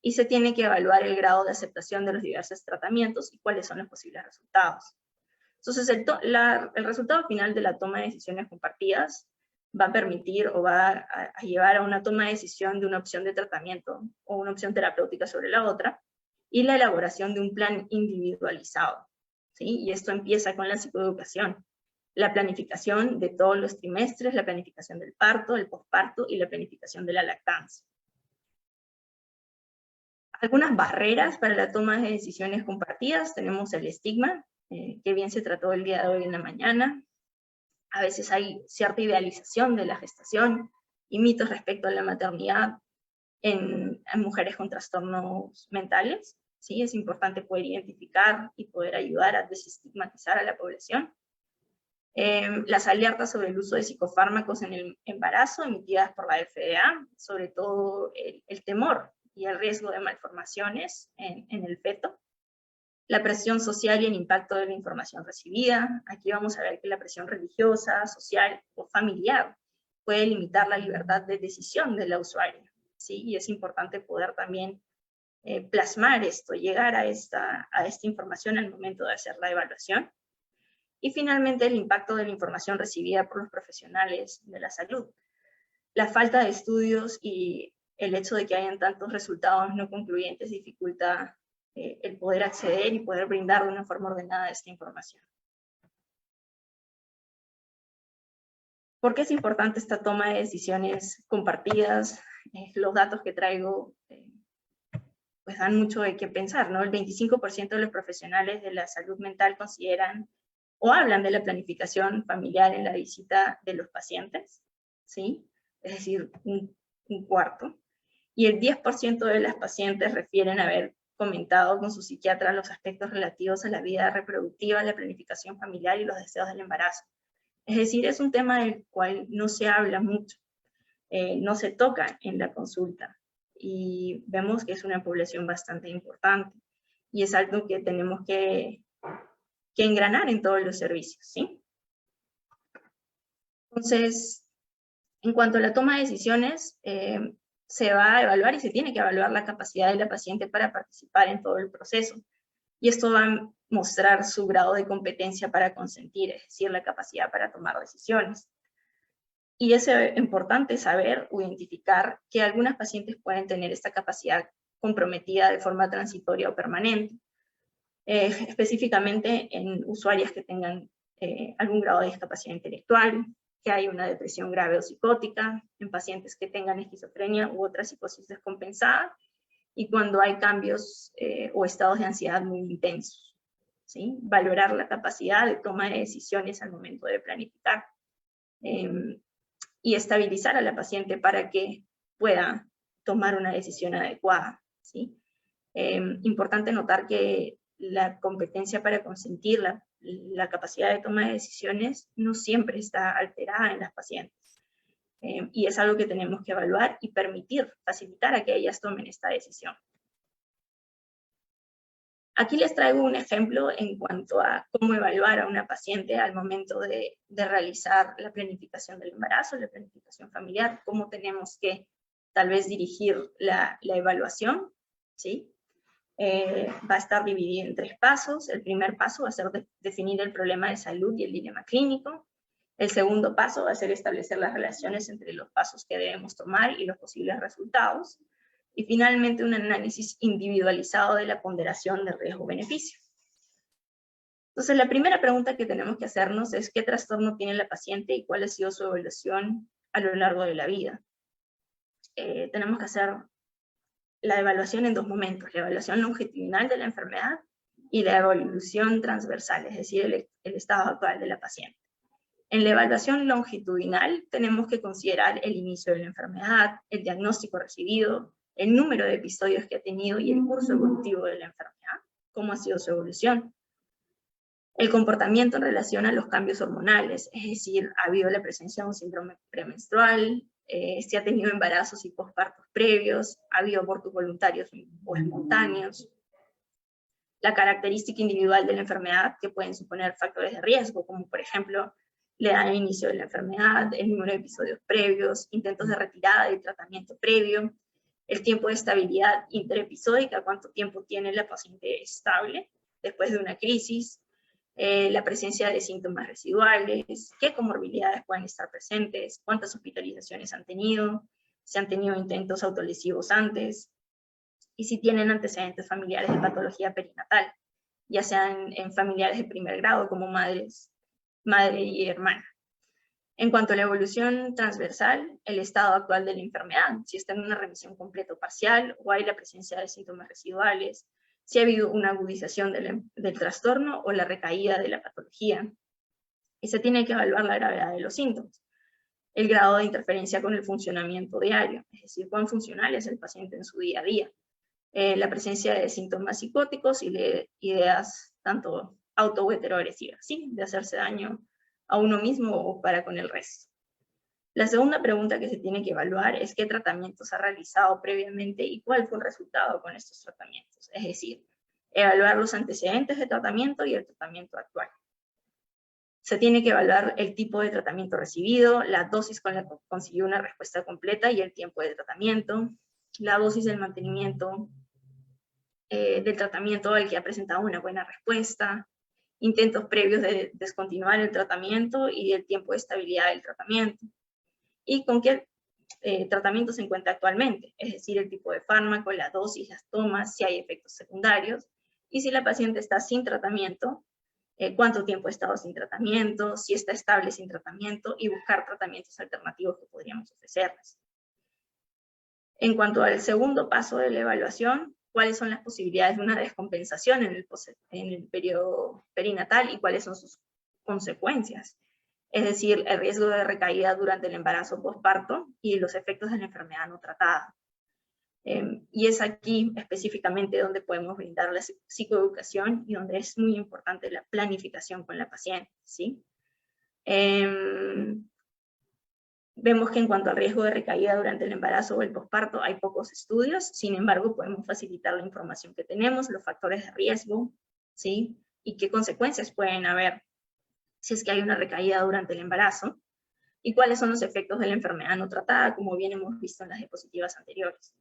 y se tiene que evaluar el grado de aceptación de los diversos tratamientos y cuáles son los posibles resultados. Entonces, el resultado final de la toma de decisiones compartidas va a permitir o va a llevar a una toma de decisión de una opción de tratamiento o una opción terapéutica sobre la otra, y la elaboración de un plan individualizado, ¿sí? Y esto empieza con la psicoeducación, la planificación de todos los trimestres, la planificación del parto, el posparto y la planificación de la lactancia. Algunas barreras para la toma de decisiones compartidas: tenemos el estigma, que bien se trató el día de hoy en la mañana. A veces hay cierta idealización de la gestación y mitos respecto a la maternidad en mujeres con trastornos mentales, ¿sí? Es importante poder identificar y poder ayudar a desestigmatizar a la población. Las alertas sobre el uso de psicofármacos en el embarazo emitidas por la FDA, sobre todo el temor y el riesgo de malformaciones en el feto. La presión social y el impacto de la información recibida. Aquí vamos a ver que la presión religiosa, social o familiar puede limitar la libertad de decisión de la usuaria, ¿sí? Y es importante poder también plasmar esto, llegar a esta información al momento de hacer la evaluación. Y finalmente, el impacto de la información recibida por los profesionales de la salud. La falta de estudios y el hecho de que hayan tantos resultados no concluyentes dificulta el poder acceder y poder brindar de una forma ordenada esta información. ¿Por qué es importante esta toma de decisiones compartidas? Los datos que traigo pues dan mucho de qué pensar, ¿no? El 25% de los profesionales de la salud mental consideran o hablan de la planificación familiar en la visita de los pacientes, ¿sí? Es decir, un cuarto. y el 10% de las pacientes refieren haber comentado con su psiquiatra los aspectos relativos a la vida reproductiva, la planificación familiar y los deseos del embarazo. Es decir, es un tema del cual no se habla mucho, no se toca en la consulta, y vemos que es una población bastante importante, y es algo que tenemos que engranar en todos los servicios, ¿sí? Entonces, en cuanto a la toma de decisiones, se va a evaluar y se tiene que evaluar la capacidad de la paciente para participar en todo el proceso. Y esto va a mostrar su grado de competencia para consentir, es decir, la capacidad para tomar decisiones. Y es importante saber o identificar que algunas pacientes pueden tener esta capacidad comprometida de forma transitoria o permanente, específicamente en usuarias que tengan algún grado de discapacidad intelectual, que hay una depresión grave o psicótica, en pacientes que tengan esquizofrenia u otra psicosis descompensada, y cuando hay cambios o estados de ansiedad muy intensos, ¿sí? Valorar la capacidad de toma de decisiones al momento de planificar, y estabilizar a la paciente para que pueda tomar una decisión adecuada, ¿sí? Importante notar que la competencia para consentir la capacidad de toma de decisiones no siempre está alterada en las pacientes. Y es algo que tenemos que evaluar y permitir, facilitar a que ellas tomen esta decisión. Aquí les traigo un ejemplo en cuanto a cómo evaluar a una paciente al momento de realizar la planificación del embarazo, la planificación familiar, cómo tenemos que tal vez dirigir la evaluación, ¿sí? Va a estar dividido en 3 pasos. El primer paso va a ser definir el problema de salud y el dilema clínico. El segundo paso va a ser establecer las relaciones entre los pasos que debemos tomar y los posibles resultados. Y finalmente, un análisis individualizado de la ponderación de riesgo-beneficio. Entonces, la primera pregunta que tenemos que hacernos es qué trastorno tiene la paciente y cuál ha sido su evolución a lo largo de la vida. Tenemos que hacer la evaluación en 2 momentos, la evaluación longitudinal de la enfermedad y la evolución transversal, es decir, el estado actual de la paciente. En la evaluación longitudinal tenemos que considerar el inicio de la enfermedad, el diagnóstico recibido, el número de episodios que ha tenido y el curso evolutivo de la enfermedad, cómo ha sido su evolución. El comportamiento en relación a los cambios hormonales, es decir, ha habido la presencia de un síndrome premenstrual, si ha tenido embarazos y pospartos previos, ha habido abortos voluntarios o espontáneos. La característica individual de la enfermedad, que pueden suponer factores de riesgo, como por ejemplo, la edad de inicio de la enfermedad, el número de episodios previos, intentos de retirada del tratamiento previo, el tiempo de estabilidad interepisódica, cuánto tiempo tiene la paciente estable después de una crisis, la presencia de síntomas residuales, qué comorbilidades pueden estar presentes, cuántas hospitalizaciones han tenido, si han tenido intentos autolesivos antes, y si tienen antecedentes familiares de patología perinatal, ya sean en familiares de primer grado como madre y hermana. En cuanto a la evolución transversal, el estado actual de la enfermedad, si está en una remisión completa o parcial, o hay la presencia de síntomas residuales, si ha habido una agudización del trastorno o la recaída de la patología. Y se tiene que evaluar la gravedad de los síntomas, el grado de interferencia con el funcionamiento diario, es decir, cuán funcional es el paciente en su día a día, la presencia de síntomas psicóticos y de ideas tanto auto o heteroagresivas, ¿sí? De hacerse daño a uno mismo o para con el resto. La segunda pregunta que se tiene que evaluar es qué tratamientos ha realizado previamente y cuál fue el resultado con estos tratamientos. Es decir, evaluar los antecedentes de tratamiento y el tratamiento actual. Se tiene que evaluar el tipo de tratamiento recibido, la dosis con la que consiguió una respuesta completa y el tiempo de tratamiento, la dosis del mantenimiento del tratamiento al que ha presentado una buena respuesta, intentos previos de descontinuar el tratamiento y el tiempo de estabilidad del tratamiento. Y con qué tratamiento se encuentra actualmente, es decir, el tipo de fármaco, la dosis, las tomas, si hay efectos secundarios, y si la paciente está sin tratamiento, cuánto tiempo ha estado sin tratamiento, si está estable sin tratamiento, y buscar tratamientos alternativos que podríamos ofrecerles. En cuanto al segundo paso de la evaluación, cuáles son las posibilidades de una descompensación en el periodo perinatal y cuáles son sus consecuencias. Es decir, el riesgo de recaída durante el embarazo postparto y los efectos de la enfermedad no tratada. Y es aquí específicamente donde podemos brindar la psicoeducación y donde es muy importante la planificación con la paciente, ¿sí? Vemos que en cuanto al riesgo de recaída durante el embarazo o el posparto hay pocos estudios, sin embargo podemos facilitar la información que tenemos, los factores de riesgo, ¿sí? Y qué consecuencias pueden haber si es que hay una recaída durante el embarazo, y cuáles son los efectos de la enfermedad no tratada, como bien hemos visto en las diapositivas anteriores.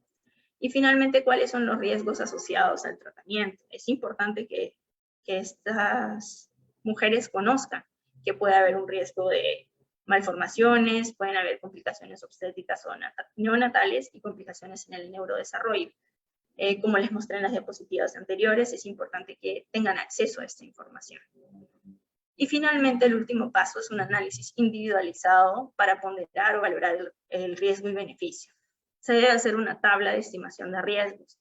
Y finalmente, cuáles son los riesgos asociados al tratamiento. Es importante que estas mujeres conozcan que puede haber un riesgo de malformaciones, pueden haber complicaciones obstétricas o neonatales y complicaciones en el neurodesarrollo. Como les mostré en las diapositivas anteriores, es importante que tengan acceso a esta información. Y finalmente, el último paso es un análisis individualizado para ponderar o valorar el riesgo y beneficio. Se debe hacer una tabla de estimación de riesgos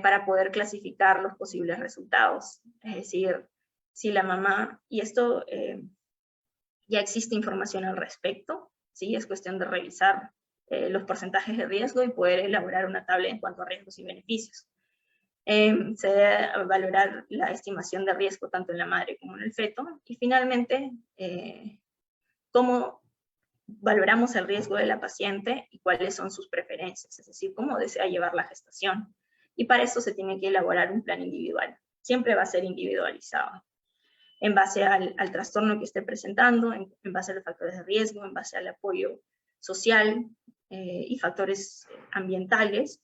para poder clasificar los posibles resultados. Es decir, si la mamá, y esto ya existe información al respecto, ¿sí? Es cuestión de revisar los porcentajes de riesgo y poder elaborar una tabla en cuanto a riesgos y beneficios. Se debe valorar la estimación de riesgo tanto en la madre como en el feto, y finalmente, cómo valoramos el riesgo de la paciente y cuáles son sus preferencias, es decir, cómo desea llevar la gestación. Y para eso se tiene que elaborar un plan individual. Siempre va a ser individualizado, en base al trastorno que esté presentando, en base a los factores de riesgo, en base al apoyo social y factores ambientales,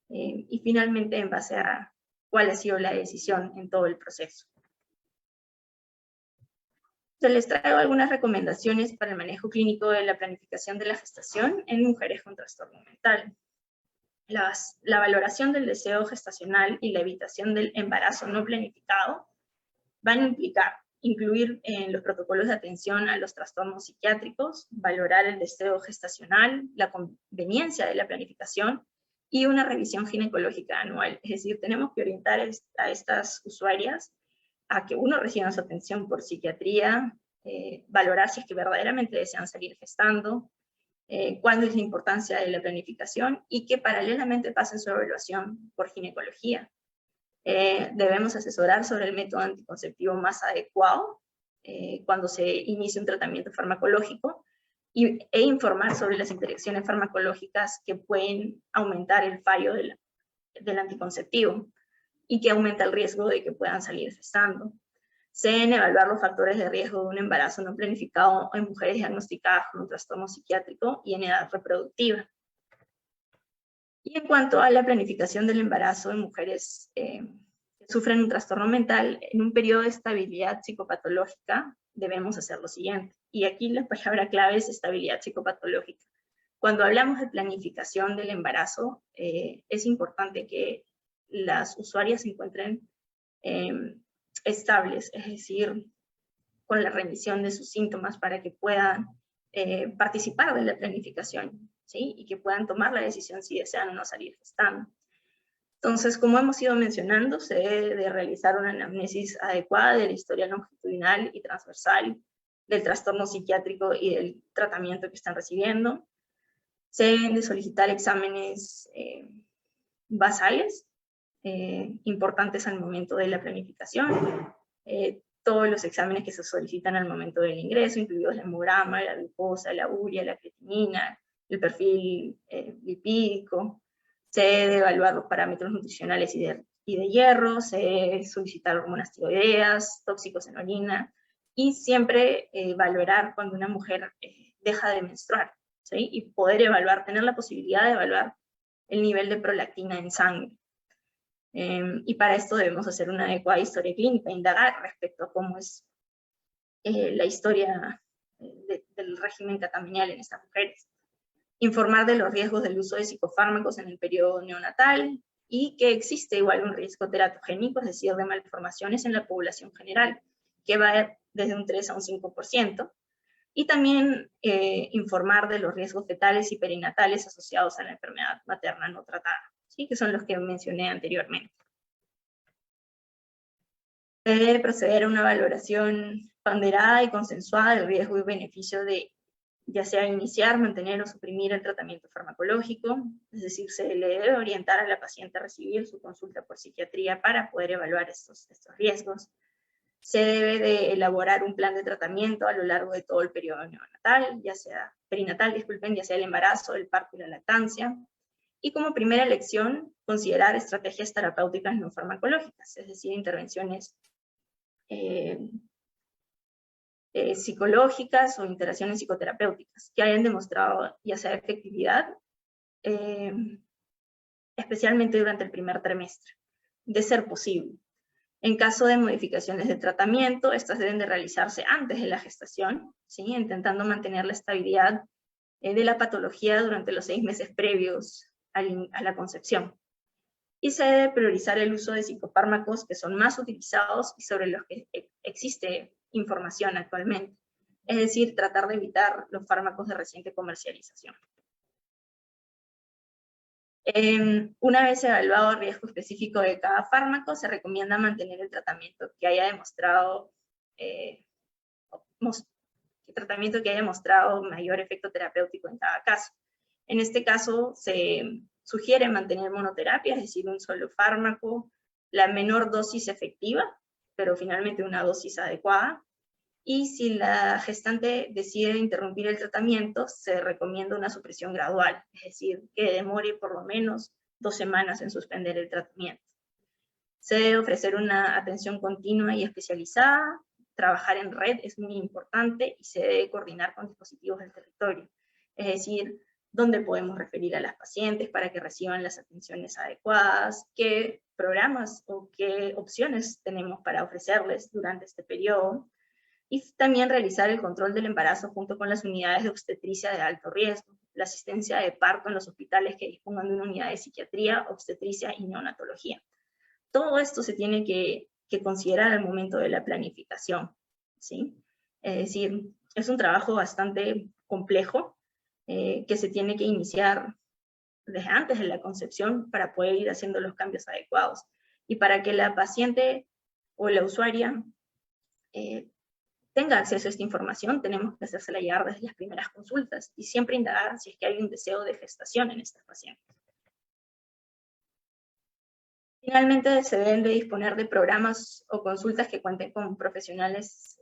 y finalmente en base a cuál ha sido la decisión en todo el proceso. Entonces, les traigo algunas recomendaciones para el manejo clínico de la planificación de la gestación en mujeres con trastorno mental. La valoración del deseo gestacional y la evitación del embarazo no planificado van a implicar incluir en los protocolos de atención a los trastornos psiquiátricos, valorar el deseo gestacional, la conveniencia de la planificación y una revisión ginecológica anual. Es decir, tenemos que orientar a estas usuarias a que uno reciban su atención por psiquiatría, valorar si es que verdaderamente desean seguir gestando, cuál es la importancia de la planificación y que paralelamente pasen su evaluación por ginecología. Debemos asesorar sobre el método anticonceptivo más adecuado cuando se inicie un tratamiento farmacológico e informar sobre las interacciones farmacológicas que pueden aumentar el fallo del anticonceptivo y que aumenta el riesgo de que puedan salir gestando. Se deben evaluar los factores de riesgo de un embarazo no planificado en mujeres diagnosticadas con un trastorno psiquiátrico y en edad reproductiva. Y en cuanto a la planificación del embarazo en mujeres que sufren un trastorno mental, en un periodo de estabilidad psicopatológica debemos hacer lo siguiente. Y aquí la palabra clave es estabilidad psicopatológica. Cuando hablamos de planificación del embarazo, es importante que las usuarias se encuentren estables, es decir, con la remisión de sus síntomas para que puedan participar de la planificación, ¿sí? Y que puedan tomar la decisión si desean o no salir gestando. Entonces, como hemos ido mencionando, se debe de realizar una anamnesis adecuada de la historia longitudinal y transversal del trastorno psiquiátrico y del tratamiento que están recibiendo. Se deben de solicitar exámenes basales importantes al momento de la planificación. Todos los exámenes que se solicitan al momento del ingreso, incluidos el hemograma, la glucosa, la urea, la creatinina, el perfil lipídico. Se debe evaluar los parámetros nutricionales y de hierro, se debe solicitar hormonas tiroideas, tóxicos en orina, y siempre valorar cuando una mujer deja de menstruar, ¿sí? Y poder evaluar, tener la posibilidad de evaluar el nivel de prolactina en sangre. Y para esto debemos hacer una adecuada historia clínica, indagar respecto a cómo es la historia del régimen catamenial en estas mujeres. Informar de los riesgos del uso de psicofármacos en el periodo neonatal y que existe igual un riesgo teratogénico, es decir, de malformaciones en la población general, que va desde un 3 a un 5%. Y también informar de los riesgos fetales y perinatales asociados a la enfermedad materna no tratada, ¿sí? Que son los que mencioné anteriormente. Se debe proceder a una valoración ponderada y consensuada del riesgo y beneficio de ya sea iniciar, mantener o suprimir el tratamiento farmacológico, es decir, se le debe orientar a la paciente a recibir su consulta por psiquiatría para poder evaluar estos riesgos. Se debe de elaborar un plan de tratamiento a lo largo de todo el periodo neonatal, perinatal, ya sea el embarazo, el parto y la lactancia. Y como primera elección, considerar estrategias terapéuticas no farmacológicas, es decir, intervenciones psicológicas o interacciones psicoterapéuticas que hayan demostrado ya sea efectividad, especialmente durante el primer trimestre, de ser posible. En caso de modificaciones de tratamiento, estas deben de realizarse antes de la gestación, ¿sí? Intentando mantener la estabilidad de la patología durante los 6 meses previos a la concepción. Y se debe priorizar el uso de psicofármacos que son más utilizados y sobre los que existe información actualmente. Es decir, tratar de evitar los fármacos de reciente comercialización. Una vez evaluado el riesgo específico de cada fármaco, se recomienda mantener el tratamiento que haya demostrado mayor efecto terapéutico en cada caso. En este caso, se sugiere mantener monoterapia, es decir, un solo fármaco, la menor dosis efectiva, pero finalmente una dosis adecuada. Y si la gestante decide interrumpir el tratamiento, se recomienda una supresión gradual, es decir, que demore por lo menos 2 semanas en suspender el tratamiento. Se debe ofrecer una atención continua y especializada, trabajar en red es muy importante y se debe coordinar con dispositivos del territorio, es decir, dónde podemos referir a las pacientes para que reciban las atenciones adecuadas, qué programas o qué opciones tenemos para ofrecerles durante este periodo, y también realizar el control del embarazo junto con las unidades de obstetricia de alto riesgo, la asistencia de parto en los hospitales que dispongan de una unidad de psiquiatría, obstetricia y neonatología. Todo esto se tiene que considerar al momento de la planificación, ¿sí? Es decir, es un trabajo bastante complejo que se tiene que iniciar desde antes de la concepción para poder ir haciendo los cambios adecuados y para que la paciente o la usuaria tenga acceso a esta información, tenemos que hacérsela llegar desde las primeras consultas y siempre indagar si es que hay un deseo de gestación en estas pacientes. Finalmente, se deben de disponer de programas o consultas que cuenten con profesionales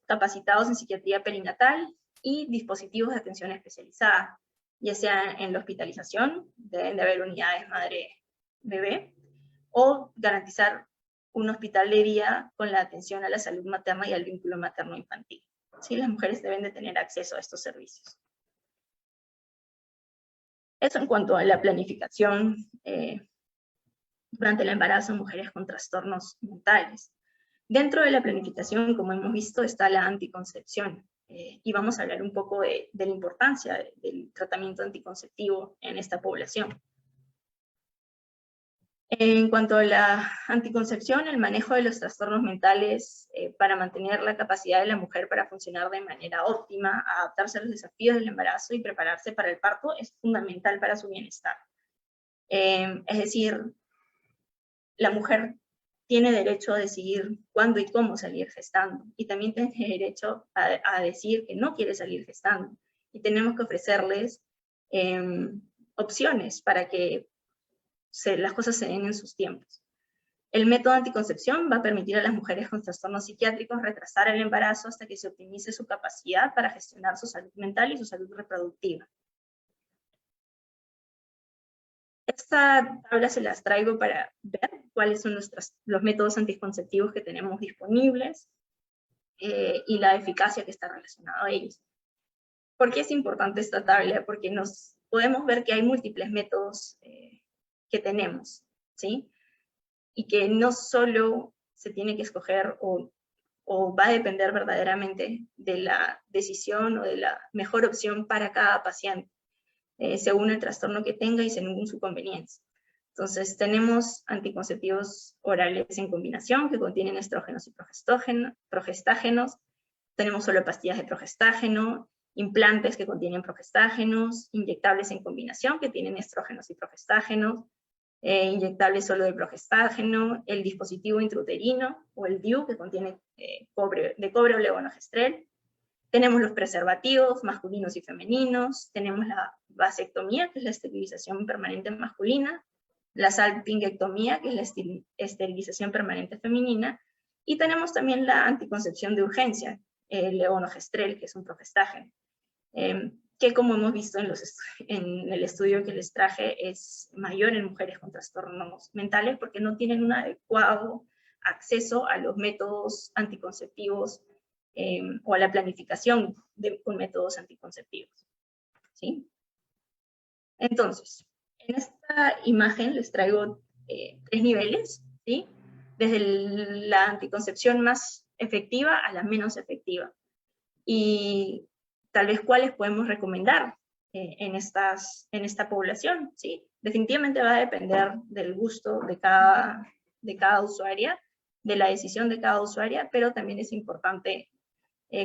capacitados en psiquiatría perinatal y dispositivos de atención especializada, ya sea en la hospitalización, deben de haber unidades madre-bebé, o garantizar un hospital de día con la atención a la salud materna y al vínculo materno-infantil. ¿Sí? Las mujeres deben de tener acceso a estos servicios. Eso en cuanto a la planificación durante el embarazo en mujeres con trastornos mentales. Dentro de la planificación, como hemos visto, está la anticoncepción. Y vamos a hablar un poco de la importancia del tratamiento anticonceptivo en esta población. En cuanto a la anticoncepción, el manejo de los trastornos mentales para mantener la capacidad de la mujer para funcionar de manera óptima, adaptarse a los desafíos del embarazo y prepararse para el parto es fundamental para su bienestar. Es decir, la mujer tiene derecho a decidir cuándo y cómo salir gestando, y también tiene derecho a decir que no quiere salir gestando, y tenemos que ofrecerles opciones para que las cosas se den en sus tiempos. El método anticoncepción va a permitir a las mujeres con trastornos psiquiátricos retrasar el embarazo hasta que se optimice su capacidad para gestionar su salud mental y su salud reproductiva. Esta tabla se las traigo para ver cuáles son los métodos anticonceptivos que tenemos disponibles y la eficacia que está relacionada a ellos. ¿Por qué es importante esta tabla? Porque podemos ver que hay múltiples métodos que tenemos, ¿sí? Y que no solo se tiene que escoger o va a depender verdaderamente de la decisión o de la mejor opción para cada paciente, según el trastorno que tenga y según su conveniencia. Entonces, tenemos anticonceptivos orales en combinación que contienen estrógenos y progestágenos, tenemos solo pastillas de progestágeno, implantes que contienen progestágenos, inyectables en combinación que tienen estrógenos y progestágenos, inyectables solo de progestágeno, el dispositivo intrauterino o el DIU que contiene cobre o levonorgestrel, Tenemos los preservativos masculinos y femeninos, tenemos la vasectomía, que es la esterilización permanente masculina, la salpingectomía, que es la esterilización permanente femenina, y tenemos también la anticoncepción de urgencia, el levonorgestrel, que es un progestagen, que como hemos visto en el estudio que les traje, es mayor en mujeres con trastornos mentales porque no tienen un adecuado acceso a los métodos anticonceptivos o a la planificación con métodos anticonceptivos, ¿sí? Entonces, en esta imagen les traigo 3 niveles, ¿sí? Desde la anticoncepción más efectiva a la menos efectiva. Y tal vez cuáles podemos recomendar en esta población, ¿sí? Definitivamente va a depender del gusto de cada usuaria, de la decisión de cada usuaria, pero también es importante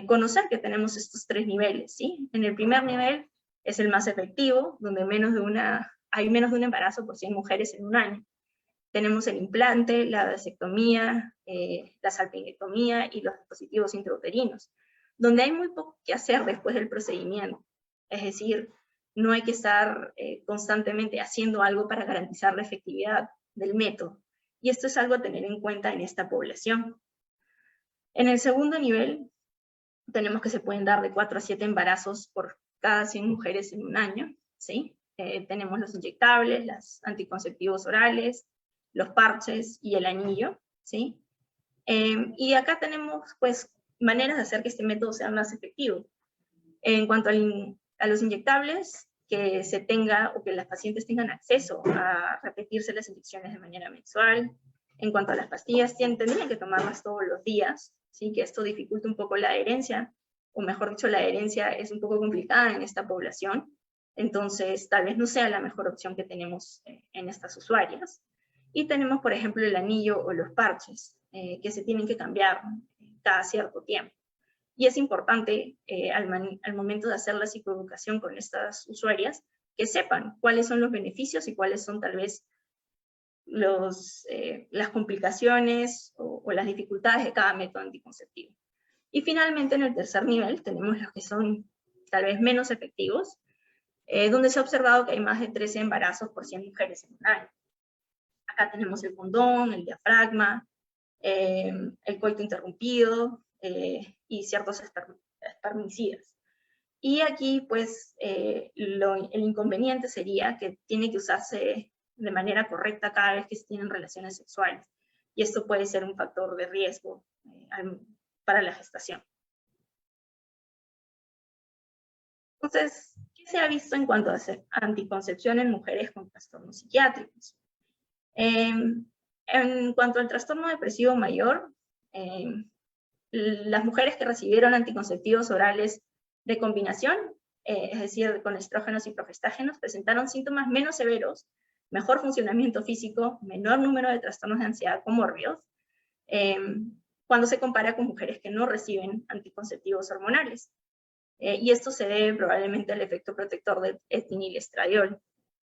conocer que tenemos estos 3 niveles, ¿sí? En el primer nivel es el más efectivo, donde hay menos de un embarazo por 100 mujeres en un año. Tenemos el implante, la vasectomía, la salpingectomía y los dispositivos intrauterinos, donde hay muy poco que hacer después del procedimiento. Es decir, no hay que estar constantemente haciendo algo para garantizar la efectividad del método. Y esto es algo a tener en cuenta en esta población. En el segundo nivel, tenemos que se pueden dar de 4 a 7 embarazos por cada 100 mujeres en un año, ¿sí? Tenemos los inyectables, los anticonceptivos orales, los parches y el anillo, ¿sí? Y acá tenemos, pues, maneras de hacer que este método sea más efectivo. En cuanto a los inyectables, que se tenga o que las pacientes tengan acceso a repetirse las inyecciones de manera mensual. En cuanto a las pastillas, tendrían que tomarlas todos los días, ¿sí? Que esto dificulta un poco la adherencia, o mejor dicho, la adherencia es un poco complicada en esta población, entonces tal vez no sea la mejor opción que tenemos en estas usuarias. Y tenemos, por ejemplo, el anillo o los parches, que se tienen que cambiar cada cierto tiempo. Y es importante al momento de hacer la psicoeducación con estas usuarias, que sepan cuáles son los beneficios y cuáles son tal vez las complicaciones o las dificultades de cada método anticonceptivo. Y finalmente, en el tercer nivel, tenemos los que son tal vez menos efectivos, donde se ha observado que hay más de 13 embarazos por 100 mujeres en un año. Acá tenemos el condón, el diafragma, el coito interrumpido y ciertos espermicidas. Y aquí, pues, el inconveniente sería que tiene que usarse de manera correcta cada vez que se tienen relaciones sexuales. Y esto puede ser un factor de riesgo para la gestación. Entonces, ¿qué se ha visto en cuanto a anticoncepción en mujeres con trastornos psiquiátricos? En cuanto al trastorno depresivo mayor, las mujeres que recibieron anticonceptivos orales de combinación, es decir, con estrógenos y progestágenos, presentaron síntomas menos severos, mejor funcionamiento físico, menor número de trastornos de ansiedad comórbidos, cuando se compara con mujeres que no reciben anticonceptivos hormonales. Y esto se debe probablemente al efecto protector del etinilestradiol.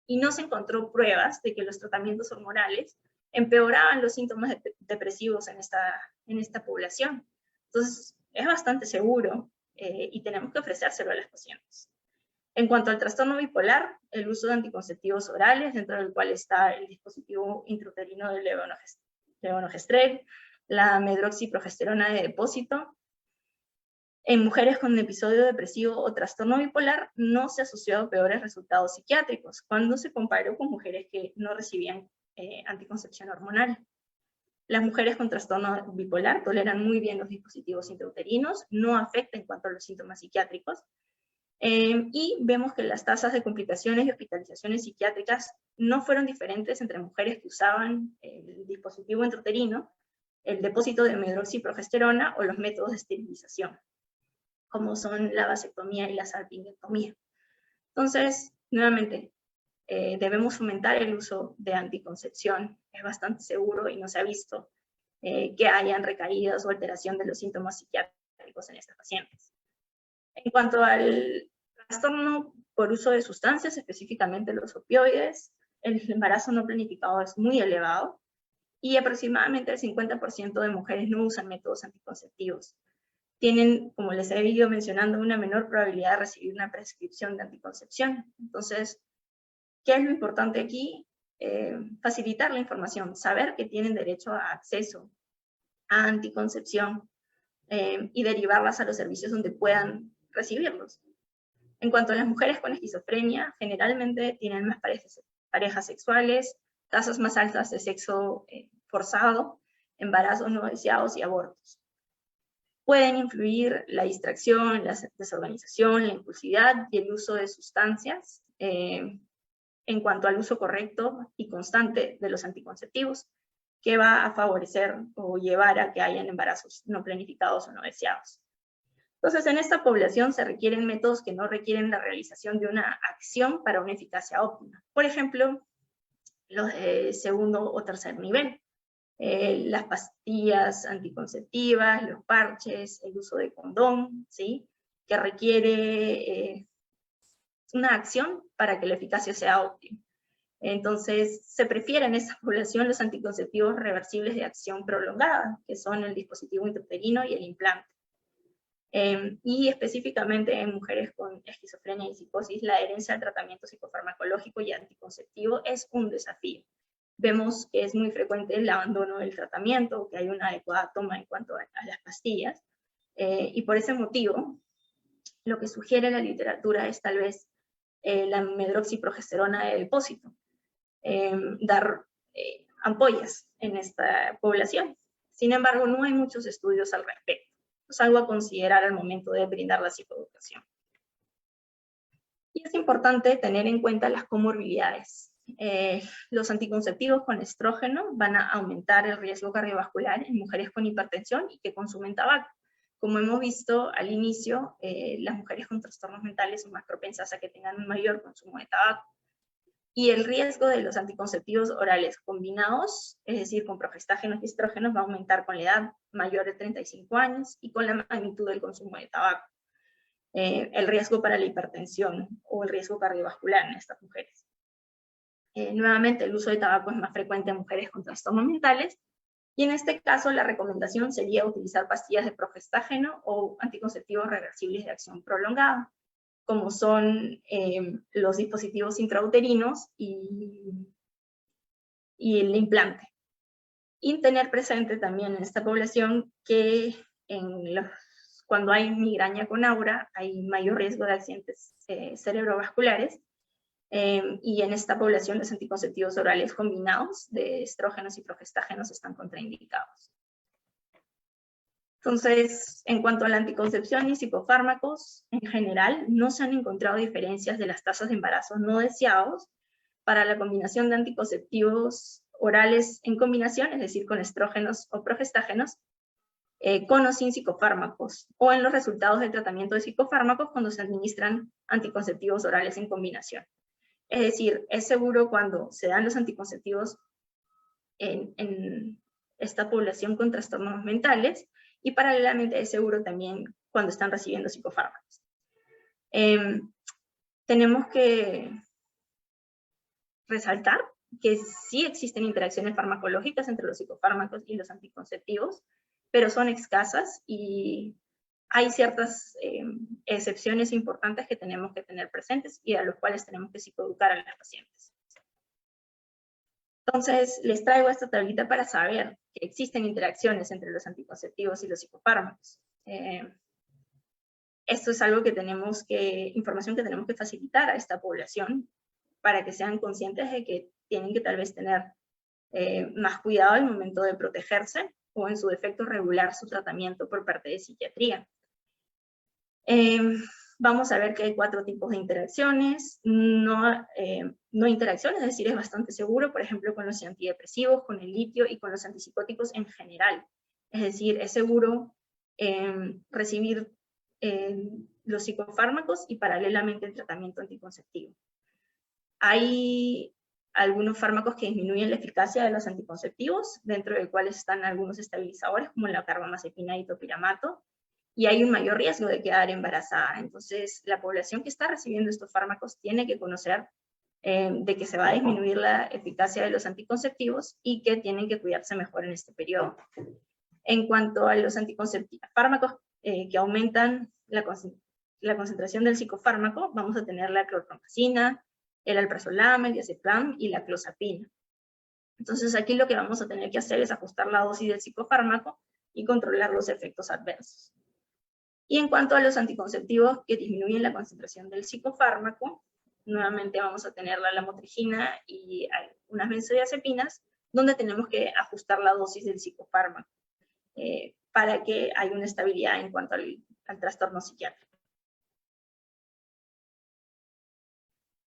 Y no se encontró pruebas de que los tratamientos hormonales empeoraban los síntomas depresivos en esta población. Entonces, es bastante seguro y tenemos que ofrecérselo a las pacientes. En cuanto al trastorno bipolar, el uso de anticonceptivos orales, dentro del cual está el dispositivo intrauterino del levonorgestrel, la medroxiprogesterona de depósito, en mujeres con episodio depresivo o trastorno bipolar no se asoció a peores resultados psiquiátricos cuando se comparó con mujeres que no recibían anticoncepción hormonal. Las mujeres con trastorno bipolar toleran muy bien los dispositivos intrauterinos, no afecta en cuanto a los síntomas psiquiátricos, y vemos que las tasas de complicaciones y hospitalizaciones psiquiátricas no fueron diferentes entre mujeres que usaban el dispositivo intrauterino, el depósito de medroxiprogesterona o los métodos de esterilización, como son la vasectomía y la salpingectomía. Entonces, nuevamente, debemos fomentar el uso de anticoncepción. Es bastante seguro y no se ha visto que hayan recaídas o alteración de los síntomas psiquiátricos en estas pacientes. En cuanto al trastorno por uso de sustancias, específicamente los opioides, el embarazo no planificado es muy elevado y aproximadamente el 50% de mujeres no usan métodos anticonceptivos. tienen, como les he ido mencionando, una menor probabilidad de recibir una prescripción de anticoncepción. Entonces, ¿qué es lo importante aquí? Facilitar la información, saber que tienen derecho a acceso a anticoncepción y derivarlas a los servicios donde puedan recibirlos. En cuanto a las mujeres con esquizofrenia, generalmente tienen más parejas sexuales, tasas más altas de sexo forzado, embarazos no deseados y abortos. Pueden influir la distracción, la desorganización, la impulsividad y el uso de sustancias en cuanto al uso correcto y constante de los anticonceptivos, que va a favorecer o llevar a que hayan embarazos no planificados o no deseados. Entonces, en esta población se requieren métodos que no requieren la realización de una acción para una eficacia óptima. Por ejemplo, los de segundo o tercer nivel. Las pastillas anticonceptivas, los parches, el uso de condón, ¿sí? Que requiere una acción para que la eficacia sea óptima. Entonces, se prefieren en esta población los anticonceptivos reversibles de acción prolongada, que son el dispositivo intrauterino y el implante. Y específicamente en mujeres con esquizofrenia y psicosis, la adherencia al tratamiento psicofarmacológico y anticonceptivo es un desafío. Vemos que es muy frecuente el abandono del tratamiento, que hay una adecuada toma en cuanto a las pastillas, y por ese motivo, lo que sugiere la literatura es tal vez la medroxiprogesterona de depósito, dar ampollas en esta población. Sin embargo, no hay muchos estudios al respecto. Es algo a considerar al momento de brindar la psicoeducación. Y es importante tener en cuenta las comorbilidades. Los anticonceptivos con estrógeno van a aumentar el riesgo cardiovascular en mujeres con hipertensión y que consumen tabaco. Como hemos visto al inicio, las mujeres con trastornos mentales son más propensas a que tengan un mayor consumo de tabaco. Y el riesgo de los anticonceptivos orales combinados, es decir, con progestágenos y estrógenos, va a aumentar con la edad mayor de 35 años y con la magnitud del consumo de tabaco. El riesgo para la hipertensión o el riesgo cardiovascular en estas mujeres. Nuevamente, el uso de tabaco es más frecuente en mujeres con trastornos mentales, y en este caso la recomendación sería utilizar pastillas de progestágeno o anticonceptivos reversibles de acción prolongada, como son los dispositivos intrauterinos y el implante. Y tener presente también en esta población que cuando hay migraña con aura hay mayor riesgo de accidentes cerebrovasculares, y en esta población los anticonceptivos orales combinados de estrógenos y progestágenos están contraindicados. Entonces, en cuanto a la anticoncepción y psicofármacos, en general, no se han encontrado diferencias de las tasas de embarazos no deseados para la combinación de anticonceptivos orales en combinación, es decir, con estrógenos o progestágenos, con o sin psicofármacos, o en los resultados del tratamiento de psicofármacos cuando se administran anticonceptivos orales en combinación. Es decir, es seguro cuando se dan los anticonceptivos en esta población con trastornos mentales, y paralelamente es seguro también cuando están recibiendo psicofármacos. Tenemos que resaltar que sí existen interacciones farmacológicas entre los psicofármacos y los anticonceptivos, pero son escasas y hay ciertas excepciones importantes que tenemos que tener presentes y a los cuales tenemos que psicoeducar a las pacientes. Entonces, les traigo esta tablita para saber que existen interacciones entre los anticonceptivos y los psicofármacos. Esto es algo información que tenemos que facilitar a esta población para que sean conscientes de que tienen que tal vez tener más cuidado al momento de protegerse o en su defecto regular su tratamiento por parte de psiquiatría. Vamos a ver que hay 4 tipos de interacciones, no interacciones, es decir, es bastante seguro, por ejemplo, con los antidepresivos, con el litio y con los antipsicóticos en general. Es decir, es seguro recibir los psicofármacos y paralelamente el tratamiento anticonceptivo. Hay algunos fármacos que disminuyen la eficacia de los anticonceptivos, dentro de los cuales están algunos estabilizadores, como la carbamazepina y topiramato, y hay un mayor riesgo de quedar embarazada. Entonces, la población que está recibiendo estos fármacos tiene que conocer de que se va a disminuir la eficacia de los anticonceptivos y que tienen que cuidarse mejor en este periodo. En cuanto a los fármacos que aumentan la concentración del psicofármaco, vamos a tener la clorpromazina, el alprazolam, el diazepam y la clozapina. Entonces aquí lo que vamos a tener que hacer es ajustar la dosis del psicofármaco y controlar los efectos adversos. Y en cuanto a los anticonceptivos que disminuyen la concentración del psicofármaco, nuevamente vamos a tener la lamotrigina y unas benzodiazepinas, donde tenemos que ajustar la dosis del psicofármaco para que haya una estabilidad en cuanto al trastorno psiquiátrico.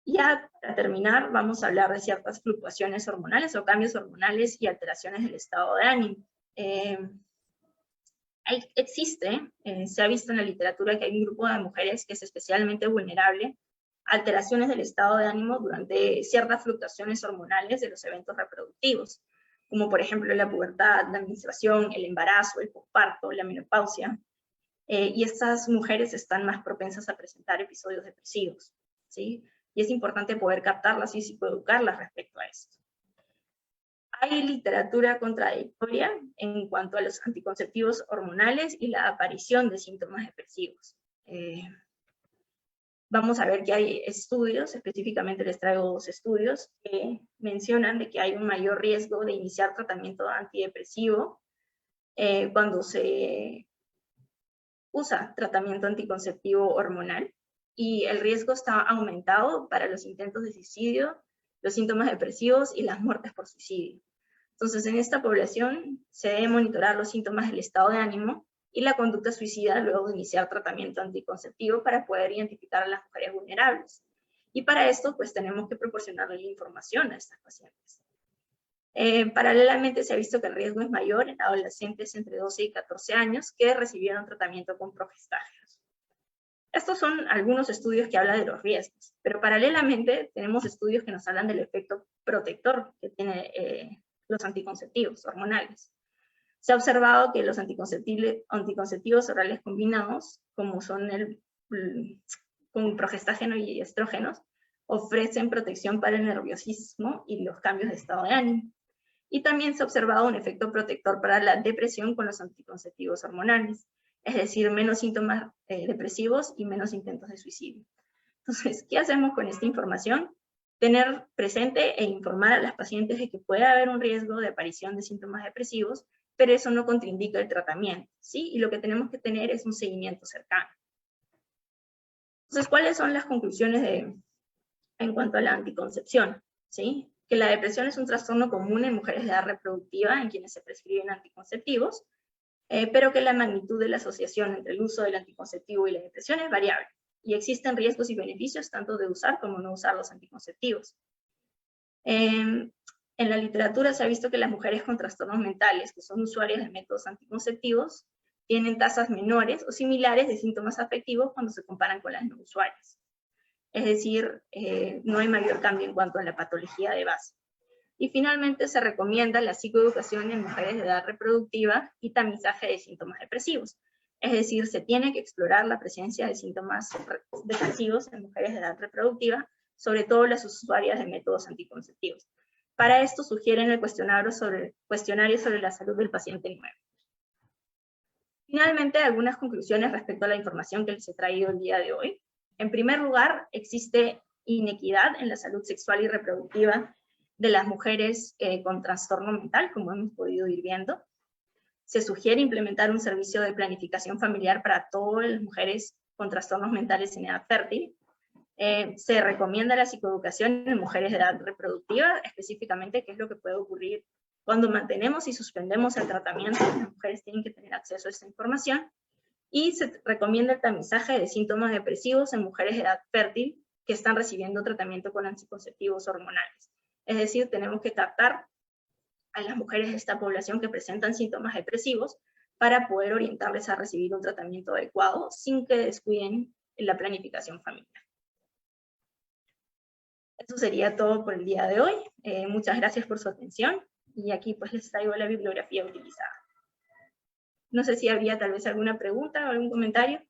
Ya para terminar, vamos a hablar de ciertas fluctuaciones hormonales o cambios hormonales y alteraciones del estado de ánimo. Se ha visto en la literatura que hay un grupo de mujeres que es especialmente vulnerable a alteraciones del estado de ánimo durante ciertas fluctuaciones hormonales de los eventos reproductivos, como por ejemplo la pubertad, la menstruación, el embarazo, el posparto, la menopausia. Y estas mujeres están más propensas a presentar episodios depresivos, ¿sí? Y es importante poder captarlas y psicoeducarlas respecto a esto. Hay literatura contradictoria en cuanto a los anticonceptivos hormonales y la aparición de síntomas depresivos. Vamos a ver que hay estudios, específicamente les traigo 2 estudios, que mencionan de que hay un mayor riesgo de iniciar tratamiento antidepresivo cuando se usa tratamiento anticonceptivo hormonal, y el riesgo está aumentado para los intentos de suicidio, los síntomas depresivos y las muertes por suicidio. Entonces, en esta población se debe monitorar los síntomas del estado de ánimo y la conducta suicida luego de iniciar tratamiento anticonceptivo para poder identificar a las mujeres vulnerables. Y para esto, pues tenemos que proporcionarle la información a estas pacientes. Paralelamente, se ha visto que el riesgo es mayor en adolescentes entre 12 y 14 años que recibieron tratamiento con progestágenos. Estos son algunos estudios que hablan de los riesgos, pero paralelamente tenemos estudios que nos hablan del efecto protector que tiene los anticonceptivos hormonales. Se ha observado que los anticonceptivos orales combinados, como son con progestágeno y estrógenos, ofrecen protección para el nerviosismo y los cambios de estado de ánimo. Y también se ha observado un efecto protector para la depresión con los anticonceptivos hormonales, es decir, menos síntomas depresivos y menos intentos de suicidio. Entonces, ¿qué hacemos con esta información? Tener presente e informar a las pacientes de que puede haber un riesgo de aparición de síntomas depresivos, pero eso no contraindica el tratamiento, ¿sí? Y lo que tenemos que tener es un seguimiento cercano. Entonces, ¿cuáles son las conclusiones en cuanto a la anticoncepción? ¿Sí? Que la depresión es un trastorno común en mujeres de edad reproductiva en quienes se prescriben anticonceptivos, pero que la magnitud de la asociación entre el uso del anticonceptivo y la depresión es variable, y existen riesgos y beneficios tanto de usar como no usar los anticonceptivos. En la literatura se ha visto que las mujeres con trastornos mentales, que son usuarias de métodos anticonceptivos, tienen tasas menores o similares de síntomas afectivos cuando se comparan con las no usuarias. Es decir, no hay mayor cambio en cuanto a la patología de base. Y finalmente se recomienda la psicoeducación en mujeres de edad reproductiva y tamizaje de síntomas depresivos. Es decir, se tiene que explorar la presencia de síntomas depresivos en mujeres de edad reproductiva, sobre todo las usuarias de métodos anticonceptivos. Para esto sugieren el cuestionario sobre la salud del paciente nuevo. Finalmente, algunas conclusiones respecto a la información que les he traído el día de hoy. En primer lugar, existe inequidad en la salud sexual y reproductiva de las mujeres con trastorno mental, como hemos podido ir viendo. Se sugiere implementar un servicio de planificación familiar para todas las mujeres con trastornos mentales en edad fértil. Se recomienda la psicoeducación en mujeres de edad reproductiva, específicamente qué es lo que puede ocurrir cuando mantenemos y suspendemos el tratamiento. Las mujeres tienen que tener acceso a esta información. Y se recomienda el tamizaje de síntomas depresivos en mujeres de edad fértil que están recibiendo tratamiento con anticonceptivos hormonales. Es decir, tenemos que tratar a las mujeres de esta población que presentan síntomas depresivos para poder orientarles a recibir un tratamiento adecuado sin que descuiden la planificación familiar. Eso sería todo por el día de hoy. Muchas gracias por su atención y aquí pues les traigo la bibliografía utilizada. No sé si habría tal vez alguna pregunta o algún comentario.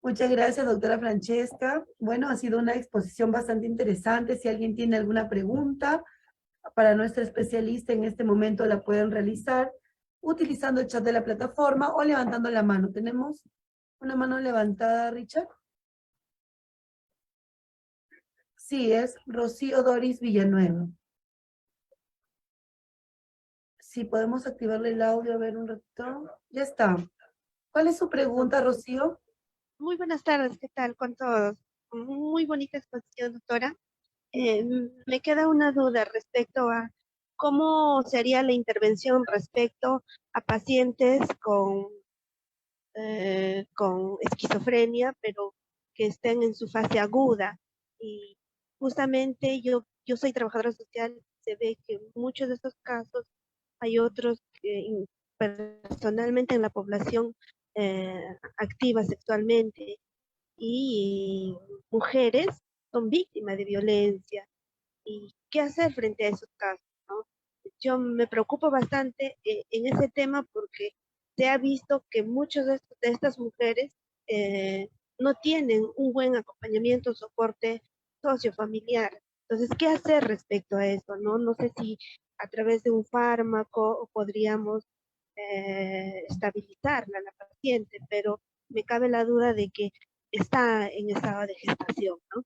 Muchas gracias, doctora Francesca. Bueno, ha sido una exposición bastante interesante. Si alguien tiene alguna pregunta para nuestra especialista en este momento la pueden realizar. utilizando el chat de la plataforma o levantando la mano. ¿Tenemos una mano levantada, Richard? Sí, es Rocío Doris Villanueva. Sí, podemos activarle el audio, a ver un ratito. Ya está. ¿Cuál es su pregunta, Rocío? Muy buenas tardes, ¿qué tal con todos? Muy bonita exposición, doctora. Me queda una duda respecto a cómo sería la intervención respecto a pacientes con esquizofrenia, pero que estén en su fase aguda. Y justamente yo soy trabajadora social, se ve que en muchos de estos casos hay otros que personalmente en la población activa sexualmente y mujeres son víctimas de violencia. ¿Y qué hacer frente a esos casos, no? Yo me preocupo bastante en ese tema porque se ha visto que muchas de estas mujeres eh, no tienen un buen acompañamiento, soporte sociofamiliar. Entonces, ¿qué hacer respecto a eso, no? No sé si a través de un fármaco podríamos estabilizarla, la paciente, pero me cabe la duda de que está en estado de gestación, ¿no?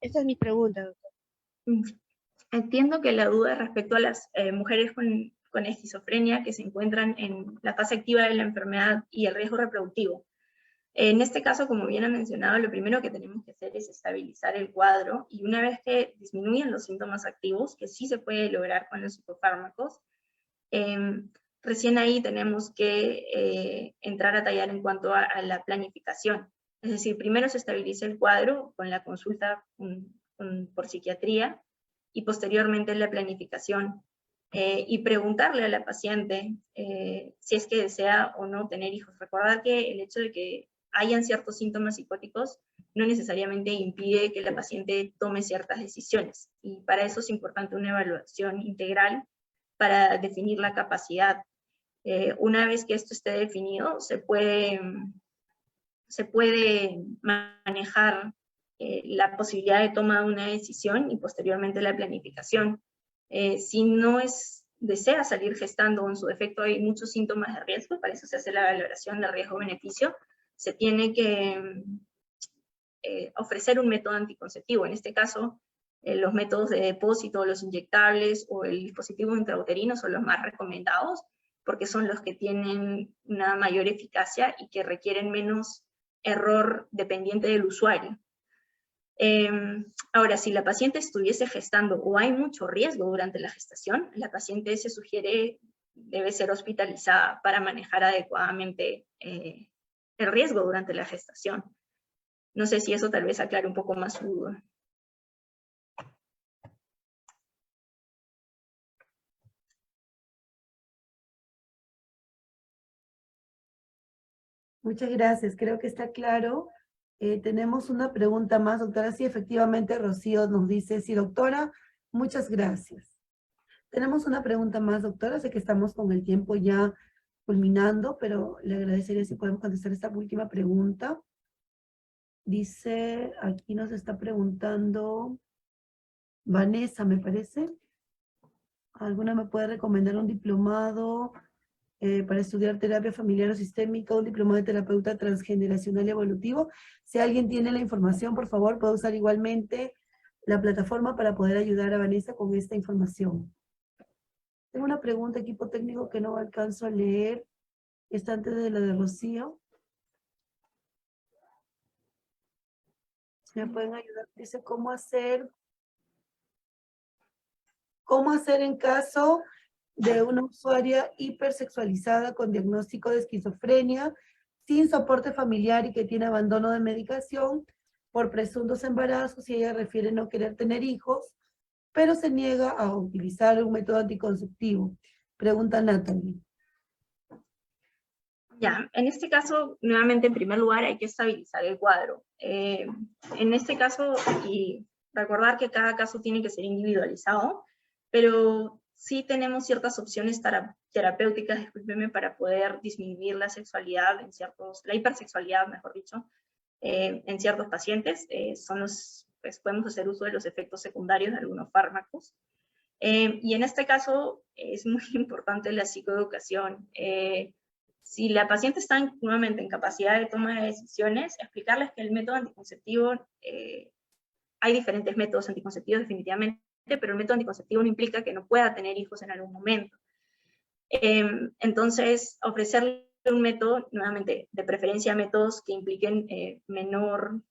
Esa es mi pregunta, doctor. Mm, Entiendo que la duda respecto a las mujeres con esquizofrenia que se encuentran en la fase activa de la enfermedad y el riesgo reproductivo. En este caso, como bien ha mencionado, lo primero que tenemos que hacer es estabilizar el cuadro y una vez que disminuyen los síntomas activos, que sí se puede lograr con los psicofármacos, recién ahí tenemos que entrar a tallar en cuanto a la planificación. Es decir, primero se estabiliza el cuadro con la consulta por psiquiatría y posteriormente la planificación. Y preguntarle a la paciente si es que desea o no tener hijos. Recordar que el hecho de que hayan ciertos síntomas psicóticos no necesariamente impide que la paciente tome ciertas decisiones. Y para eso es importante una evaluación integral para definir la capacidad. Una vez que esto esté definido, se puede manejar la posibilidad de toma de una decisión y posteriormente la planificación. Si no desea salir gestando o en su defecto hay muchos síntomas de riesgo, para eso se hace la valoración de riesgo-beneficio, se tiene que ofrecer un método anticonceptivo. En este caso, los métodos de depósito, los inyectables o el dispositivo intrauterino son los más recomendados porque son los que tienen una mayor eficacia y que requieren menos error dependiente del usuario. Ahora, si la paciente estuviese gestando o hay mucho riesgo durante la gestación, la paciente se sugiere debe ser hospitalizada para manejar adecuadamente el riesgo durante la gestación. No sé si eso tal vez aclare un poco más su duda. Muchas gracias, creo que está claro. Tenemos una pregunta más, doctora. Sí, efectivamente, Rocío nos dice, sí, doctora, muchas gracias. Tenemos una pregunta más, doctora. Sé que estamos con el tiempo ya culminando, pero le agradecería si podemos contestar esta última pregunta. Dice, aquí nos está preguntando Vanessa, me parece. ¿Alguna me puede recomendar un diplomado para estudiar terapia familiar o sistémica, un diplomado de terapeuta transgeneracional y evolutivo? Si alguien tiene la información, por favor, puede usar igualmente la plataforma para poder ayudar a Vanessa con esta información. Tengo una pregunta, equipo técnico, que no alcanzo a leer. Está antes de la de Rocío. Si me pueden ayudar, dice cómo hacer en caso de una usuaria hipersexualizada con diagnóstico de esquizofrenia, sin soporte familiar y que tiene abandono de medicación por presuntos embarazos, y ella refiere no querer tener hijos, pero se niega a utilizar un método anticonceptivo. Pregunta Natalie. Ya, en este caso, nuevamente, en primer lugar, hay que estabilizar el cuadro. En este caso, y recordar que cada caso tiene que ser individualizado, pero sí tenemos ciertas opciones terapéuticas, discúlpeme, para poder disminuir la sexualidad la hipersexualidad, mejor dicho, en ciertos pacientes. Pues podemos hacer uso de los efectos secundarios de algunos fármacos. Y en este caso es muy importante la psicoeducación. Si la paciente está nuevamente en capacidad de toma de decisiones, explicarles que el método anticonceptivo, hay diferentes métodos anticonceptivos definitivamente, pero el método anticonceptivo no implica que no pueda tener hijos en algún momento. Entonces, ofrecerle un método, nuevamente, de preferencia métodos que impliquen menor,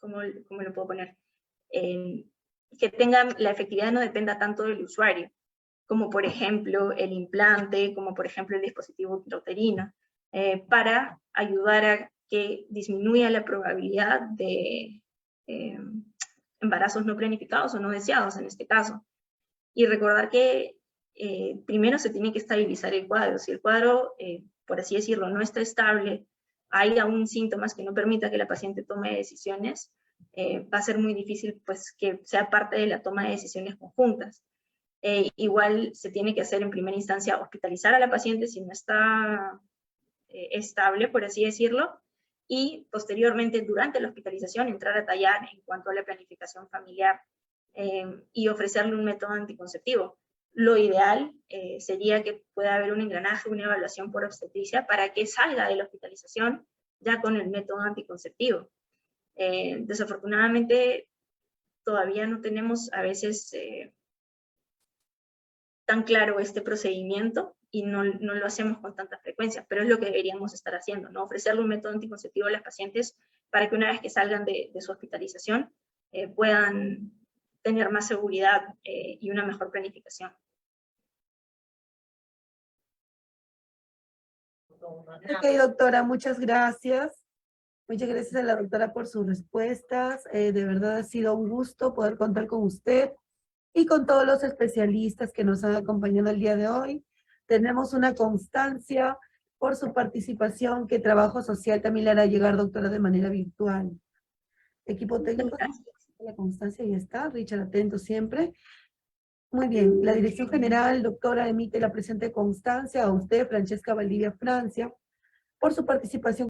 ¿cómo lo puedo poner? Que tengan, la efectividad no dependa tanto del usuario, como por ejemplo el implante, como por ejemplo el dispositivo intrauterino, para ayudar a que disminuya la probabilidad de embarazos no planificados o no deseados en este caso. Y recordar que primero se tiene que estabilizar el cuadro. Si el cuadro, por así decirlo, no está estable, hay aún síntomas que no permitan que la paciente tome decisiones, va a ser muy difícil pues, que sea parte de la toma de decisiones conjuntas. Igual se tiene que hacer en primera instancia hospitalizar a la paciente si no está estable, por así decirlo, y posteriormente durante la hospitalización entrar a tallar en cuanto a la planificación familiar y ofrecerle un método anticonceptivo. Lo ideal sería que pueda haber un engranaje, una evaluación por obstetricia para que salga de la hospitalización ya con el método anticonceptivo. Desafortunadamente todavía no tenemos a veces tan claro este procedimiento y no lo hacemos con tanta frecuencia, pero es lo que deberíamos estar haciendo, ¿no? Ofrecerle un método anticonceptivo a las pacientes para que una vez que salgan de su hospitalización puedan tener más seguridad y una mejor planificación. Ok, doctora, muchas gracias. Muchas gracias a la doctora por sus respuestas. De verdad ha sido un gusto poder contar con usted y con todos los especialistas que nos han acompañado el día de hoy. Tenemos una constancia por su participación que Trabajo Social también le hará llegar, doctora, de manera virtual. Equipo técnico, la constancia ya está. Richard, atento siempre. Muy bien, la Dirección General, doctora, emite la presente constancia a usted, Francesca Valdivia Francia, por su participación